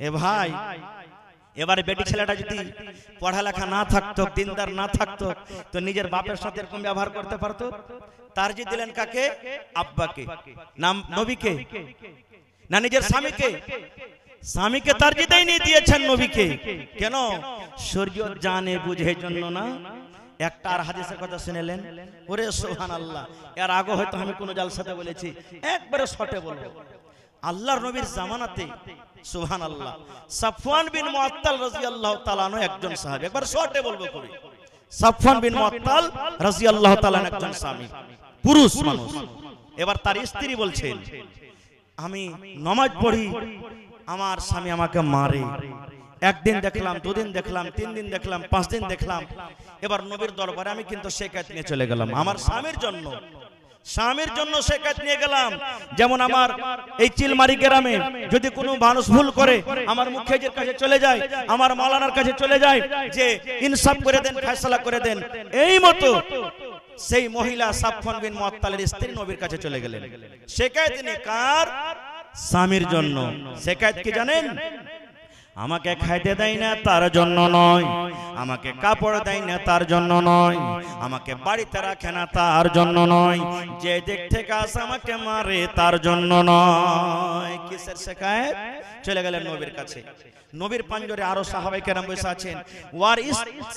এ ভাই, এবারে বেটি ছেলেটা যদি পড়ালেখা না থাকতো, দিনদার না থাকতো, তো নিজের বাপের সাথে এরকম ব্যবহার করতে পারতো? তারজি দিলেন কাকে? আব্বাকে। নাম নবীকে না নিজের স্বামীকে? স্বামীকে তারজি দেয়নি, দিয়েছেন নবীকে। কেন? শরীয়ত জানে বুঝে জন্য না। একটা আর হাদিসের কথা শুনেলেন, ওরে সুবহানাল্লাহ, এর আগে হয়তো আমি কোন জালসাতে বলেছি, একবারে শর্টে বলবো। আল্লাহর নবীর জামানাতে সুবহানাল্লাহ সাফওয়ান বিন মুআত্তাল রাদিয়াল্লাহু তাআলা আনহু একজন সাহাবী, একবার শর্টে বলবো কবি। সাফওয়ান বিন মুআত্তাল রাদিয়াল্লাহু তাআলা একজন স্বামী, পুরুষ মানুষ। এবার তার স্ত্রী বলছেন আমি নামাজ পড়ি, আমার স্বামী আমাকে মারে। একদিন দেখলাম, দুদিন দেখলাম, 3 দিন দেখলাম, 5 দিন দেখলাম। এবার নবীর দরবারে আমি কিন্তু শিকায়ত নিয়ে চলে গেলাম আমার স্বামীর জন্য। স্বামীর জন্য শিকায়ত নিয়ে গেলাম। যেমন আমার এই চিলমারি গ্রামে যদি কোনো মানুষ ভুল করে, আমার মুখ্যজির কাছে চলে যায়, আমার মাওলানার কাছে চলে যায় যে ইনসাফ করে দেন, ফয়সালা করে দেন। এই মতো সেই মহিলা সাফওয়ান বিন মুআত্তালের স্ত্রী নবীর কাছে চলে গেলেন। শিকায়ত নিয়ে কার? স্বামীর জন্য। শিকায়ত কি জানেন? আমাকে খাইতে দেয় না তার জন্য নয়, আমাকে কাপড় দেয় না তার জন্য নয়, আমাকে বাড়িতে রাখে না তার জন্য নয়, যে দিক থেকে আসে আমাকে মারে তার জন্য নয়। কিসের শিকায়েত? চলে গেলেন নবীর কাছে। নবীর পাঞ্জরে আরো সাহাবায়ে কেরাম বসে আছেন। ওয়ার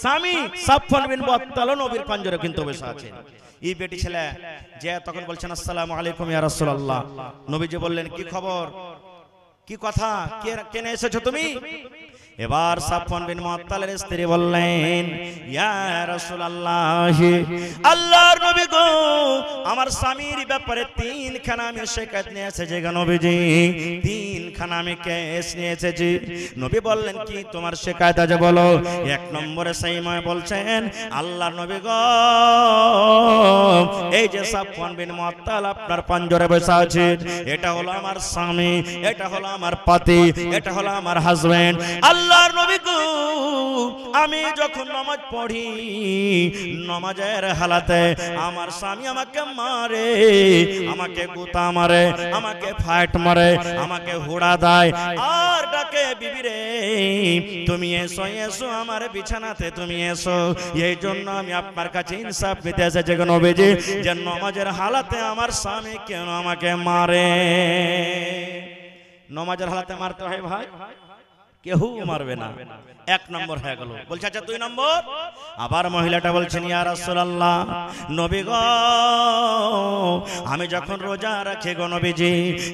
স্বামী সাফওয়ান বিন মুআত্তাল নবীর পাঞ্জরে কিন্তু বসে আছেন। এই বেটি ছেলে যে তখন বলছেন আসসালামু আলাইকুম ইয়া রাসূলুল্লাহ। নবীজি বললেন কি খবর, কি কথা, কেন এসেছো তুমি? এবার সাফওয়ান বিন মুআত্তালের স্ত্রী বললেন ইয়া রাসূলুল্লাহ, আল্লাহর নবী গো, আমার স্বামীর ব্যাপারে তিনখানা আমি শিকায়ত নিয়ে এসেছি গো নবীজি, তিনখানা আমি কেস নিয়ে এসেছি। নবী বললেন কি তোমার শিকায়ত আছে বলো। এক নম্বরে সাইমা বলছেন আল্লাহর নবী গো, এই যে সাফওয়ান বিন মুআত্তাল আপনার পাঞ্জরে বসে আছে, এটা হলো আমার স্বামী, এটা হলো আমার পাতি, এটা হলো আমার হাজবেন্ড। আল্লাহর নবী গো, আমি যখন নামাজ পড়ি, নামাজের হালাতে আমার স্বামী আমাকে মারে, আমাকে গুতা মারে, আমাকে ফাইট মারে, আমাকে হুড়া দেয় আর ডাকে বিবি রে তুমি এসো এসো আমার বিছানাতে তুমি এসো। এই জন্য আমি আপনার কাছে ইনসাফ পেতে এসেছি গো নবীজি, যে নামাজের হালাতে আমার স্বামী কেন আমাকে মারে। নামাজের হালাতে মারতে হয় ভাই, কেউ মারবে না। এক নম্বর হয়ে গেল। বলছে আচ্ছা 2 নম্বর। আবার মহিলাটা বলছেন ইয়া রাসূলুল্লাহ, নবী গো, আমি যখন রোজা রাখি গো নবীজি,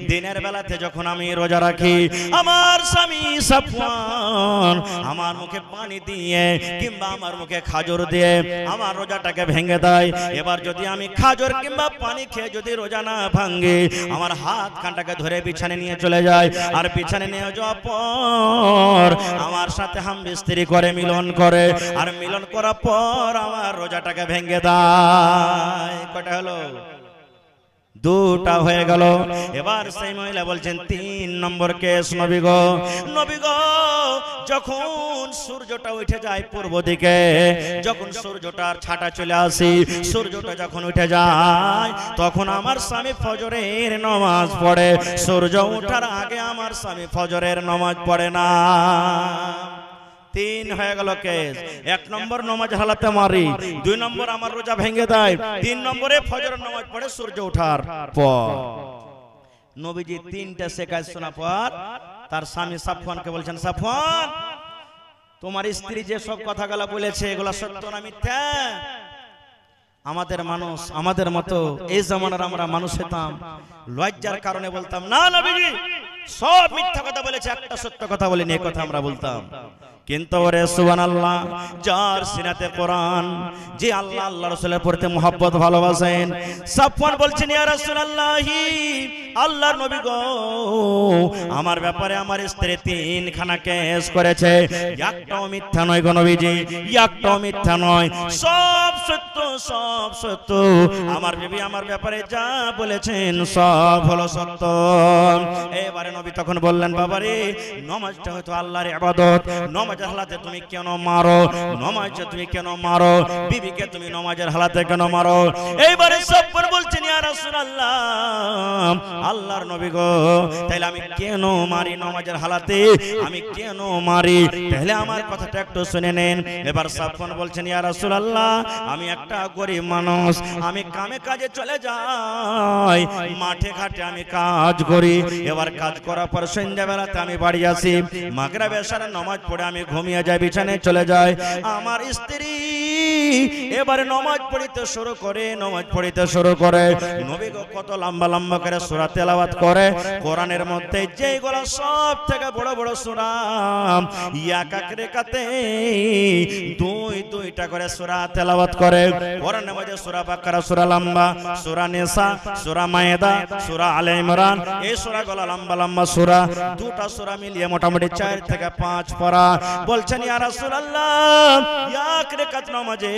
দিনের বেলাতে যখন আমি রোজা রাখি, আমার স্বামী সাফওয়ান আমার মুখে পানি দিয়ে কিংবা আমার মুখে খাজর দিয়ে আমার রোজাটাকে ভেঙে দেয়। এবার যদি আমি খাজর কিংবা পানি খেয়ে যদি রোজা না ভাঙি, আমার হাত কানটাকে ধরে বিছানে নিয়ে চলে যায়, আর বিছানে নিয়ে যাওয়ার পর আমার সাথে হামবিস্তিরি করে, মিলন করে, আর মিলন করার পর আমার রোজাটাকে ভেঙে দেয়। কয়টা হলো? 2টা হয়ে গেল। এবার সেই মহিলা বলছেন 3 নম্বর কেস। নবী গো, নবী গো, যখন সূর্যটা উঠে যায় পূর্ব দিকে, যখন সূর্যটার ছাটা চলে আসে, সূর্যটা যখন উঠে যায়, তখন আমার স্বামী ফজরের নামাজ পড়ে। সূর্য ওঠার আগে আমার স্বামী ফজরের নামাজ পড়ে না। 3 হয়ে গেল কেস। 1 নম্বর নামাজ হালাতে মারি, 2 নম্বর আমার রোজা ভেঙে দেয়, 3 নম্বরে ফজরের নামাজ পড়ে সূর্য ওঠার পর। নবীজি 3টা শিকায়ত শোনার পর তার স্বামী সাফওয়ানকে বলছেন, সাফওয়ান, তোমার স্ত্রী যে সব কথাগুলো বলেছে এগুলো সত্য না মিথ্যা? আমাদের মানুষ, আমাদের মতো এই জামানার আমরা মানুষ হতাম, লজ্জার কারণে বলতাম না নবীজি সব মিথ্যা কথা বলেছে, একটা সত্য কথা বলেনি, এই কথা আমরা বলতাম। কিন্তু ওরে সুবহানাল্লাহ, যার সিনাতে কোরআন, যে আল্লাহ আল্লাহ রাসূলের প্রতি মুহাব্বত ভালোবাসেন, সাফওয়ান বলছেন ইয়া রাসূলুল্লাহি, আল্লাহর নবী গো, আমার ব্যাপারে আমার স্ত্রী 3খানা কেস করেছে, একটাও মিথ্যা নয় গো নবীজি, একটাও মিথ্যা নয়, সব সত্য, সব সত্য। আমার বিবি আমার ব্যাপারে যা বলেছেন সব হলো সত্য। এবারে নবী তখন বললেন, বাবারে, নামাজটা হয়তো আল্লাহর ইবাদত, নামাজের হালাতে তুমি কেন মারো? নামাজে তুমি কেন মারো? বিবিকে তুমি নামাজের হালাতে কেন মারো? এইবারে সফর বলছেন ইয়া রাসূলুল্লাহ, আল্লাহর নবী গো, তাহলে আমি কেন মারি নামাজের হালাতে? আমি কেন মারি? তাহলে আমার কথাটা একটু শুনে নেন। এবার সাফওয়ান বলছেন ইয়া রাসূলুল্লাহ, আমি একটা গরীব মানুষ, আমি কামে কাজে চলে যাই, মাঠে ঘাটে আমি কাজ করি। এবার কাজ করার পর সন্ধ্যাবেলাতে আমি বাড়ি আসি, মাগরিব এশার নামাজ পড়ে আমি ঘুমিয়ে যাই, বিছানায় চলে যাই। আমার স্ত্রী এবারে নামাজ পড়িতে শুরু করে, নামাজ পড়িতে শুরু করে। নবী গো কত লম্বা লম্বা করে সূরা তেলাওয়াত করে। কোরআনের মধ্যে যেগুলো সব থেকে বড় বড় সূরা, এক এক রাকাতে 2-2টা করে সূরা তেলাওয়াত করে। কোরআনের মধ্যে সূরা বাকারা সূরা লম্বা, সূরা নিসা, সূরা মায়েদা, সূরা আলে ইমরান, এই সূরাগুলো লম্বা লম্বা সূরা। 2টা সূরা মিলিয়ে মোটামুটি 4 থেকে 5 পারা। বলছেন ইয়া রাসূলুল্লাহ, এক রাকাত নামাজে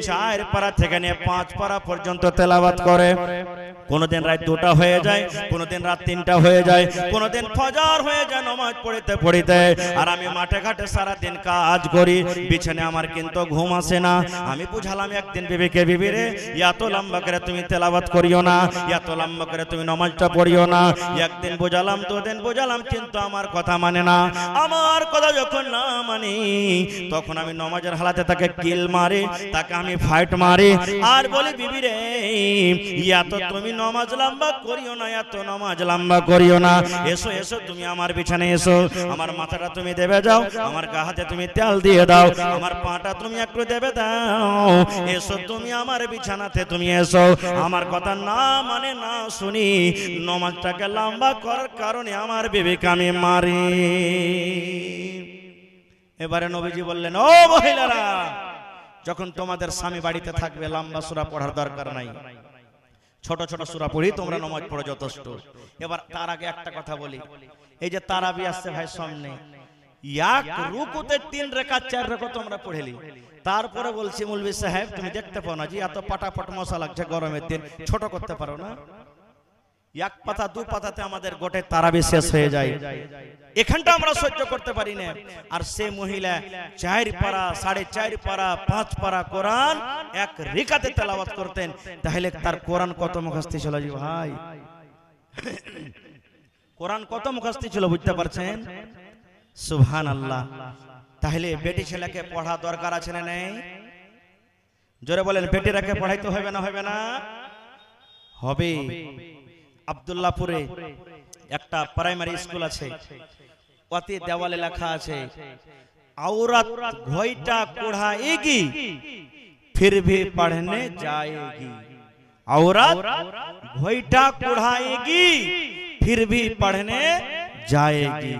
4 পারা থেকে নিয়ে 5 পারা পর্যন্ত তেলাওয়াত করে। কোনদিন রাত 2টা হয়ে যায়, কোনদিন রাত 3টা হয়ে যায়, কোনদিন ফজর হয়ে যায় নামাজ পড়িতে পড়িতে। আর আমি মাঠে ঘাটে সারা দিন কাজ করি, বিছানে আমার কি কিন্তু ঘুম আসে না। আমি বুঝালাম একদিন বিবিকে, বিবি রে এত লম্বা করে তুমি তেলাওয়াত করিও না, এত লম্বা করে তুমি নামাজটা পড়িও না। একদিন বুঝালাম, দুদিন বুঝালাম, কিন্তু আমার কথা মানে না। আমার কথা যখন না মানি তখন আমি নামাজের হালাতে তাকে কিল মারি, তাকে আমি ফাইট মারি আর বলি বিবি রে এত তুমি নামাজ লম্বা করিও না, এত নামাজ লম্বা করিও না। এসো এসো তুমি আমার বিছানায় এসো, আমার মাথাটা তুমি দেবে যাও, আমার গা হাতে তুমি তেল দিয়ে দাও, আমার পাটা তুমি একটু দেবে দাও, এসো তুমি আমার বিছানাতে তুমি এসো। আমার কথা না মানে না শুনি নামাজটাকে লম্বা করার কারণে আমার বিবিকে আমি মারি। এবারে নবীজি বললেন, ও মহিলারা, যখন তোমাদের স্বামী বাড়িতে থাকবে লম্বা সূরা পড়ার দরকার নাই, ছোট ছোট সূরা পড়ি তোমরা নামাজ পড়ো যথেষ্ট। এবার তার আগে একটা কথা বলি, এই যে তারাবি আসছে ভাই সামনে, এক রুকুতে 3 রাকাত 4 রাকাত আমরা পড়েলি, তারপরে বলছি মৌলভী সাহেব তুমি দেখতে পাও না যে এত পাটাপট মশা লাগছে গরমের দিন, ছোট করতে পারো না? এক পাতা 2 পাতাতে আমাদের গোটে তারাবি শেষ হয়ে যায়, এখানটা আমরা সহ্য করতে পারি না। আর সে মহিলা 4 পারা 4.5 পারা 5 পারা কোরআন এক রিকাতে তেলাওয়াত করতেন, তাহলে তার কোরআন কত মুখস্থ ছিল জি ভাই? কোরআন কত মুখস্থ ছিল বুঝতে পারছেন? সুবহানাল্লাহ। তাহলে বেটি ছেলেকে পড়া দরকার আছে না নেই? জোরে বলেন, বেটিরাকে পড়াইতে হবে না হবে না? হবে। আব্দুল্লাহপুরে একটা প্রাইমারি স্কুল আছে, ওতে দেওয়ালে লেখা আছে औरत घोइटा कुढ़ाएगी फिर भी पढ़ने जाएगी, औरत घोइटा कुढ़ाएगी फिर भी पढ़ने जाएगी।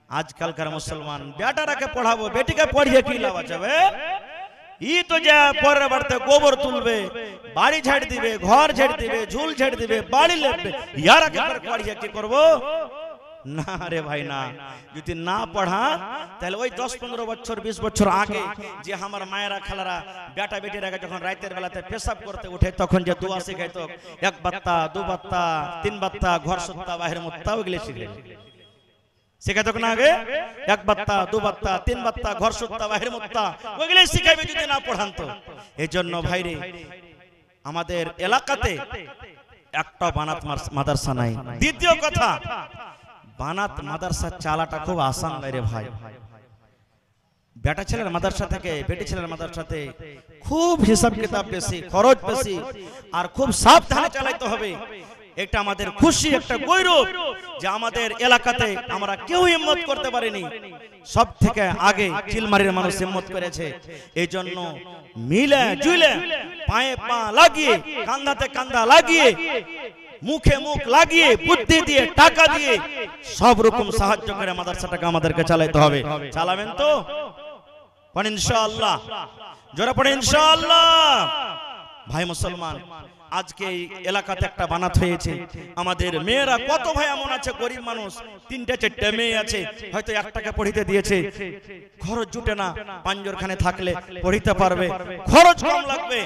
आजकल का मुसलमान बेटा रखे पढ़ाबो, बेटी के पढ़िए की लावा जाबे? ई तो जा परे बढ़ते गोबर तुलबे, बाड़ी झाड़ दिबे, घर झाड़ दिबे, झूल झाड़ दिबे, बाड़ी लेबे, यार के पर पढ़िए की करबो ना रे भाई ना। যদি না পড়া তাহলে ওই 10-15 বছর 20 বছর আগে যে আমার মায়েরা খালারা বেটা বেটির আগে যখন রাতের বেলাতে পেশাব করতে উঠে তখন যে দোয়া শিখাইতো, 1 বাত্তা 2 বাত্তা 3 বাত্তা ঘর সুত্তা বাহির মুত্তা ওগুলো শিখাইতো না আগে? 1 বাত্তা 2 বাত্তা 3 বাত্তা ঘর সুত্তা বাহির মুত্তা ওগুলো শিখাইবে যদি না পড়ান তো। এজন্য ভাইরে আমাদের এলাকাতে একটা বানাত মাদ্রাসা নাই। দ্বিতীয় কথা, বানাত মাদ্রাসা চালাটা খুব আসান নয় রে ভাই। বেটা ছেলের মাদ্রাসা থেকে বেটি ছেলের মাদ্রাসাতে খুব হিসাব কিতাব বেশি, খরচ বেশি, আর খুব সাবধানে চালাইতে হবে। এটা আমাদের খুশি, একটা গৌরব যে আমাদের এলাকাতে আমরা কেউ হিম্মত করতে পারিনি, সব থেকে আগে চিলমারির মানুষ হিম্মত করেছে। এই জন্য মিলে জুলে পায়ে পা লাগিয়ে কাঁধাতে কাঁধা লাগিয়ে মুখে মুখ লাগিয়ে বুদ্ধি দিয়ে টাকা দিয়ে সব রকম সাহায্য করে মাদ্রাসাটাকে আমাদেরকে চালাতে হবে। চালাবেন তো? পড়েন ইনশাআল্লাহ, জোরে পড়েন ইনশাআল্লাহ। ভাই মুসলমান, আজকে এই এলাকাতে একটা বানাত হয়েছে। আমাদের মেয়েরা কত ভাই এমন আছে গরিব মানুষ, 3-4 মেয়ে আছে, হয়তো একটাকে পড়িতে দিয়েছে, খরচ জুটে না, পাঞ্জরখানে থাকলে পড়িতে পারবে, খরচ কম লাগবে।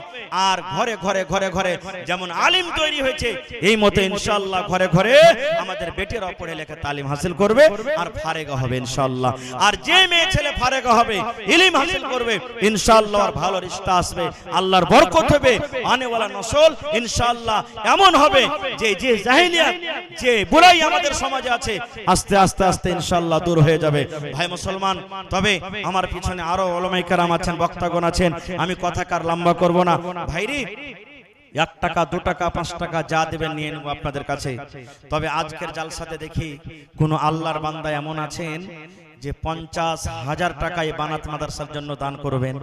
আর ঘরে ঘরে ঘরে ঘরে যেমন আলিম তৈরি হয়েছে, এই মতে ইনশাআল্লাহ ঘরে ঘরে আমাদের বেটিরা পড়ে লেখে তালিম হাসিল করবে আর ফারেগা হবে ইনশাআল্লাহ। আর যে মেয়ে ছেলে ফারেগা হবে, ইলম হাসিল করবে, ইনশাআল্লাহ আর ভালো রিশতা আসবে, আল্লাহর বরকত হবে, আনেওয়ালা নসল ইনশাআল্লাহ এমন হবে যে যে জাহেলিয়াত যে বুরাই আমাদের সমাজে আছে আস্তে আস্তে আস্তে ইনশাআল্লাহ দূর হয়ে যাবে। ভাই মুসলমান, তবে আমার পিছনে আরো উলামায়ে কেরাম আছেন, বক্তাগণ আছেন, আমি কথা কার লম্বা করব না। ভাইরি 1 টাকা 2 টাকা 5 টাকা যা দেবেন নিয়ে নেব আপনাদের কাছে। তবে আজকের জালসাতে দেখি কোন আল্লাহর বান্দা এমন আছেন যে 50,000 টাকায় বানাত মাদ্রাসার জন্য দান করবেন।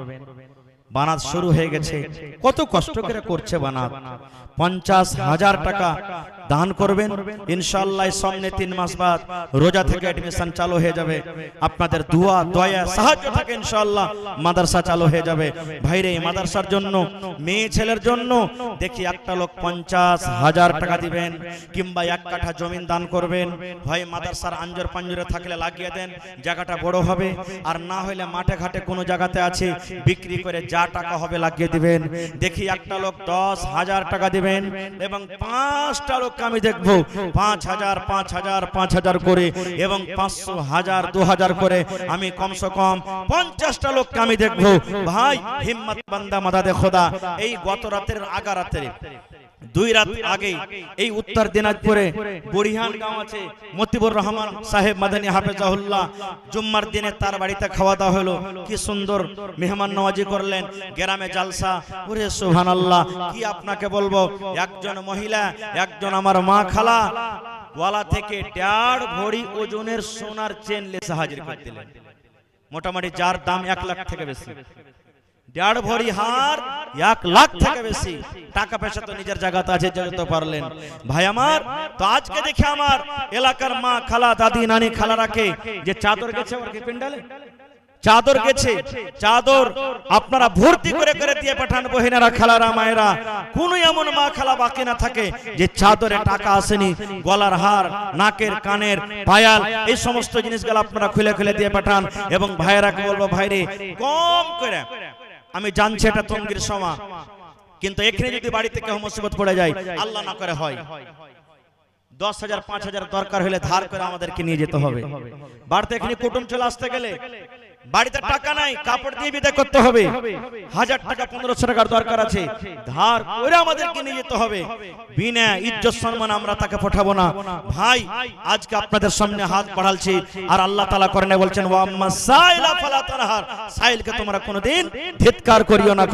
বানাত শুরু হয়ে গেছে, কত কষ্ট করে করছে বানাত। 50,000 টাকা দান করবেন ইনশাআল্লাহ। সামনে 3 মাস বাদ রোজা থেকে এডমিশন চালু হয়ে যাবে, আপনাদের দোয়া দয়া সাহায্য থাকে ইনশাআল্লাহ মাদ্রাসা চালু হয়ে যাবে। ভাইরে এই মাদ্রাসার জন্য মেয়ে ছেলের জন্য দেখি একটা লোক 50,000 টাকা দিবেন, কিংবা 1 কাঠা জমিন দান করবেন। ভাই মাদ্রাসার আঞ্জর পাঞ্জরে থাকলে লাগিয়ে দেন, জায়গাটা বড় হবে। আর না হলে মাঠে ঘাটে কোনো জায়গাতে আছে বিক্রি করে যা টাকা হবে লাগিয়ে দিবেন। দেখি একটা লোক 10,000 টাকা দিবেন এবং 5টা লোককে আমি দেখবো 5,000 5,000 5,000 করে এবং 500 1000 2000 করে আমি কমসে কম 50টা লোককে আমি দেখবো। ভাই হিম্মত বান্দা মাদাদে খোদা, এই গত রাতের আগা রাতে 2 রাত আগে এই উত্তর দিনাজপুরে বড়িহান গাঁও আছে, মতিবুর রহমান সাহেব মাদানী হাফেজাহুল্লাহ, জুম্মার দিনে তার বাড়িতে খাওয়া দাওয়া হলো। কি সুন্দর মেহমান নওয়াজি করলেন, গ্রামে জালসা। ওরে সুবহানাল্লাহ, কি আপনাকে বলবো, একজন মহিলা, একজন আমার মা খালা গলা থেকে 1.5 ভরি ওজনের সোনার চেন লেসে হাজির করে দিলেন, মোটামুটি যার দাম 1 লাখ থেকে বেশি। 1.5 ভরি হার 1 লাখ থেকে বেশি। টাকা পয়সা তো নিজের জায়গাতে আছে, যেতে পারলেন। ভাই আমার, তো আজকে দেখে আমার এলাকার মা খালা দাদি নানি খালারাকে যে চাদর গেছে ওর কি পিন্ডালে চাদর গেছে, চাদর আপনারা ভর্তি করে করে দিয়ে পাঠান বহিনারা খালারা মায়েরা। কোন এমন মা খালা বাকি না থাকে যে চাদরে টাকা আসেনি। গলার হার, নাকের কানের পায়াল, এই সমস্ত জিনিসগুলো আপনারা খুলে খুলে দিয়ে পাঠান। এবং ভাইয়েরাকে বলবো, ভাইরে কম করে, আমি জানছি এটা তঙ্গির সময়, কিন্তু এখানে যদি বাড়িতে কেউ মুসিবত পড়ে যায়, আল্লাহ না করে হয় 10,000 5,000 দরকার হলে ধার করে আমাদেরকে নিয়ে যেতে হবে। বাড়িতে এখানে কুটুম চলে আসতে গেলে বাড়িতে টাকা নাই, কাপড় দিয়ে বিদায় করতে হবে। 1000 টাকা 1500 টাকার দরকার আছে, ধার করে আমাদেরকে নিয়ে যেতে হবে। বিনা ইজ্জত সম্মান আমরা তাকে পাঠাবো না। ভাই আজকে আপনাদের সামনে হাত বাড়ালছি, আর আল্লাহ তাআলা কোরআনে বলছেন, ওয়া আম্মা সাইলা ফালা তানহার, সাইলকে তোমরা কোনোদিন ধিক্কার করিও না।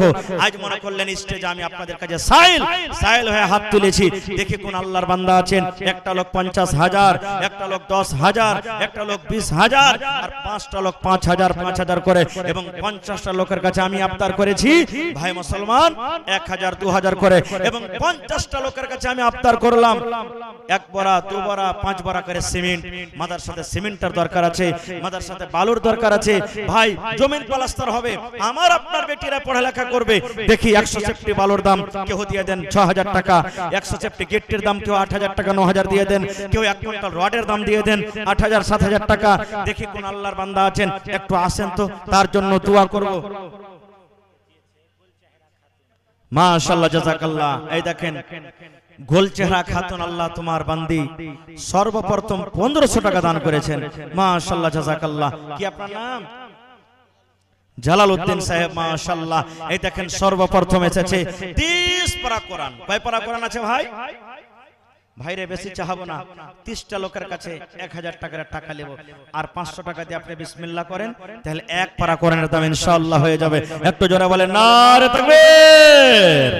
আজ মনে করলেন স্টেজে আমি আপনাদের কাছে সাইল হয়ে হাত তুলেছি। দেখি কোন আল্লাহর বান্দা আছেন, একটা লোক 50,000, একটা লোক 10,000, একটা লোক 20,000, আর 5টা লোক 5,000 5,000 করে, এবং 50টা লোকের কাছে আমি আফতার করেছি ভাই মুসলমান 1,000 2,000 করে, এবং 50টা লোকের কাছে আমি আফতার করলাম 1 বড়া 2 বড়া 5 বড়া করে সিমেন্ট। মাদ্রাসাতে সিমেন্টের দরকার আছে, মাদ্রাসাতে বালুর দরকার আছে। ভাই জমিন প্লাস্টার হবে, আমার আপনার বেটিরা পড়ালেখা করবে। দেখি 100 সেফটি বালুর দাম কেউ দিয়ে দেন 6,000 টাকা, 100 সেফটি গেটের দাম কেউ 8,000 টাকা 9,000 দিয়ে দেন, কেউ 1 কুইন্টাল রডের দাম দিয়ে দেন 8,000 7,000 টাকা। দেখি কোন আল্লাহর বান্দা আছেন, একটু আসেন তো, তার জন্য দোয়া করব। মাশাআল্লাহ, জাযাকাল্লাহ। এই দেখেন গোল চেহারা খাতুন, আল্লাহ তোমার বান্দি সর্বপ্রথম 1500 টাকা দান করেছেন। মাশাআল্লাহ, জাযাকাল্লাহ। কি আপনার নাম? জালালউদ্দিন সাহেব, মাশাআল্লাহ। এই দেখেন সর্বপ্রথম এসেছে 30 পারা কোরআন। কয় পারা কোরআন আছে ভাই? ভাইরে বেশি চাহাবো না, 30টা লোকের কাছে 1000 টাকার টাকা নেব, আর 500 টাকা দিয়ে আপনি বিসমিল্লাহ করেন, তাহলে 1 পারা কোরআনের দাম ইনশাআল্লাহ হয়ে যাবে। একটু জোরে বলেন নারে তাকবীর।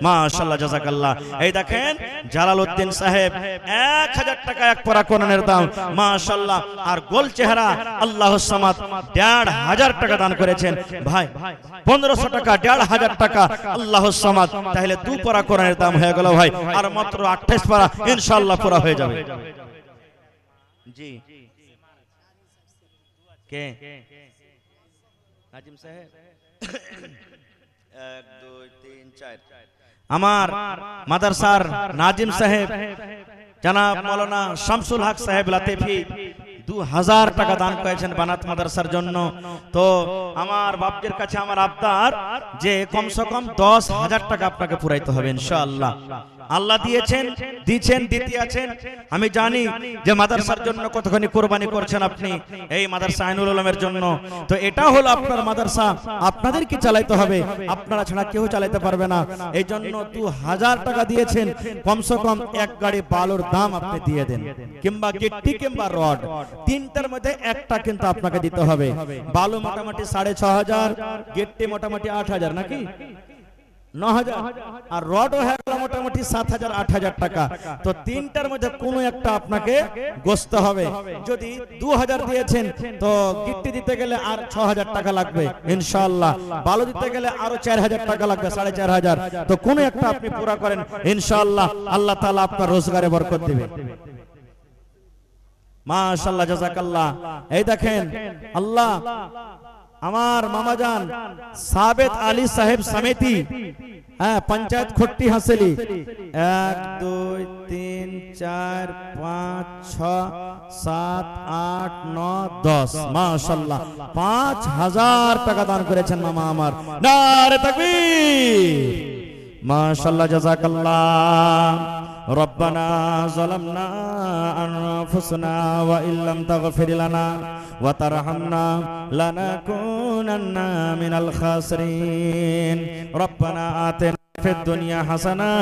মাশাআল্লাহ, জাযাকাল্লাহ। এই দেখেন জালালউদ্দিন সাহেব 1000 টাকা 1 পারা কোরআনের দাম, মাশাআল্লাহ। আর গোল চেহারা আল্লাহুস সামাদ 1,500 টাকা দান করেছেন। ভাই 1500 টাকা 1,500 টাকা আল্লাহুস সামাদ, তাহলে 2 পারা কোরআনের দাম হয়ে গেল ভাই, আর মাত্র 28 পারা ইনশাআল্লাহ পুরা হয়ে যাবে। জি কে? নাজিম সাহেব 1 2 3 4 আমার মাদ্রাসার নাজিম সাহেব, জনাব মাওলানা শামসুল হক সাহেব লাতিফি 2000 টাকা দান করেছেন বানাত মাদ্রাসার জন্য। তো আমার বাপজির কাছে আমার আবদার যে কমসে কম 10,000 টাকা আপনাকে পুরাইতে হবে ইনশাআল্লাহ। আল্লাহ দিয়েছেন, দিচ্ছেন, দিতে আছেন। আমি জানি যে মাদ্রাসার জন্য কতখানি কোরবানি করছেন আপনি, এই মাদ্রাসা আইনুল উলুমের জন্য। তো এটা হলো আপনার মাদ্রাসা, আপনাদের কি চালাইতে হবে, আপনারা ছাড়া কেউ চালাইতে পারবে না। এই জন্য 2000 টাকা দিয়েছেন, কমসে কম 1 গাড়ি বালুর দাম আপনি দিয়ে দেন, কিংবা গিট্টি কিংবা রড, 3টার মধ্যে একটা কিন্তু আপনাকে দিতে হবে। বালু মোটামুটি 6,500, গিট্টি মোটামুটি 8,000 নাকি 9,000, আর রড হয়ে গেল মোটামুটি 7,000 8,000 টাকা। তো 3টার মধ্যে কোনো একটা আপনাকে গোছতে হবে। যদি 2,000 দিয়েছেন, তো গিট্টি দিতে গেলে আর 6,000 টাকা লাগবে ইনশাআল্লাহ, বালু দিতে গেলে আরো 4,000 টাকা লাগবে, 4,500। তো কোনো একটা আপনি পুরা করেন ইনশাআল্লাহ, আল্লাহ তাআলা আপনার রোজগারে বরকত দিবেন। মাশাআল্লাহ, জাযাকাল্লাহ। এই দেখেন আল্লাহ আমার মামাজান সাবেত আলী সাহেব সমিতি হ্যাঁ পঞ্চায়েত খট্টি হাসেলি 1 2 3 4 5 6 7 8 9 10 মাশাআল্লাহ 5000 টাকা দান করেছেন মামা আমার নারে তাকবীর মাশাআল্লাহ জাযাকাল্লাহ ربنا ظلمنا أنفسنا وإن لم تغفر لنا وترحمنا لنكونن من الخاسرين ربنا آتنا في الدنيا حسنة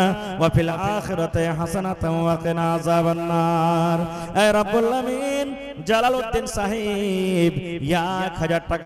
وفي الآخرة حسنة وقنا عذاب النار اے رب العالمین জালালউদ্দিন সাহেব 1000 টাকা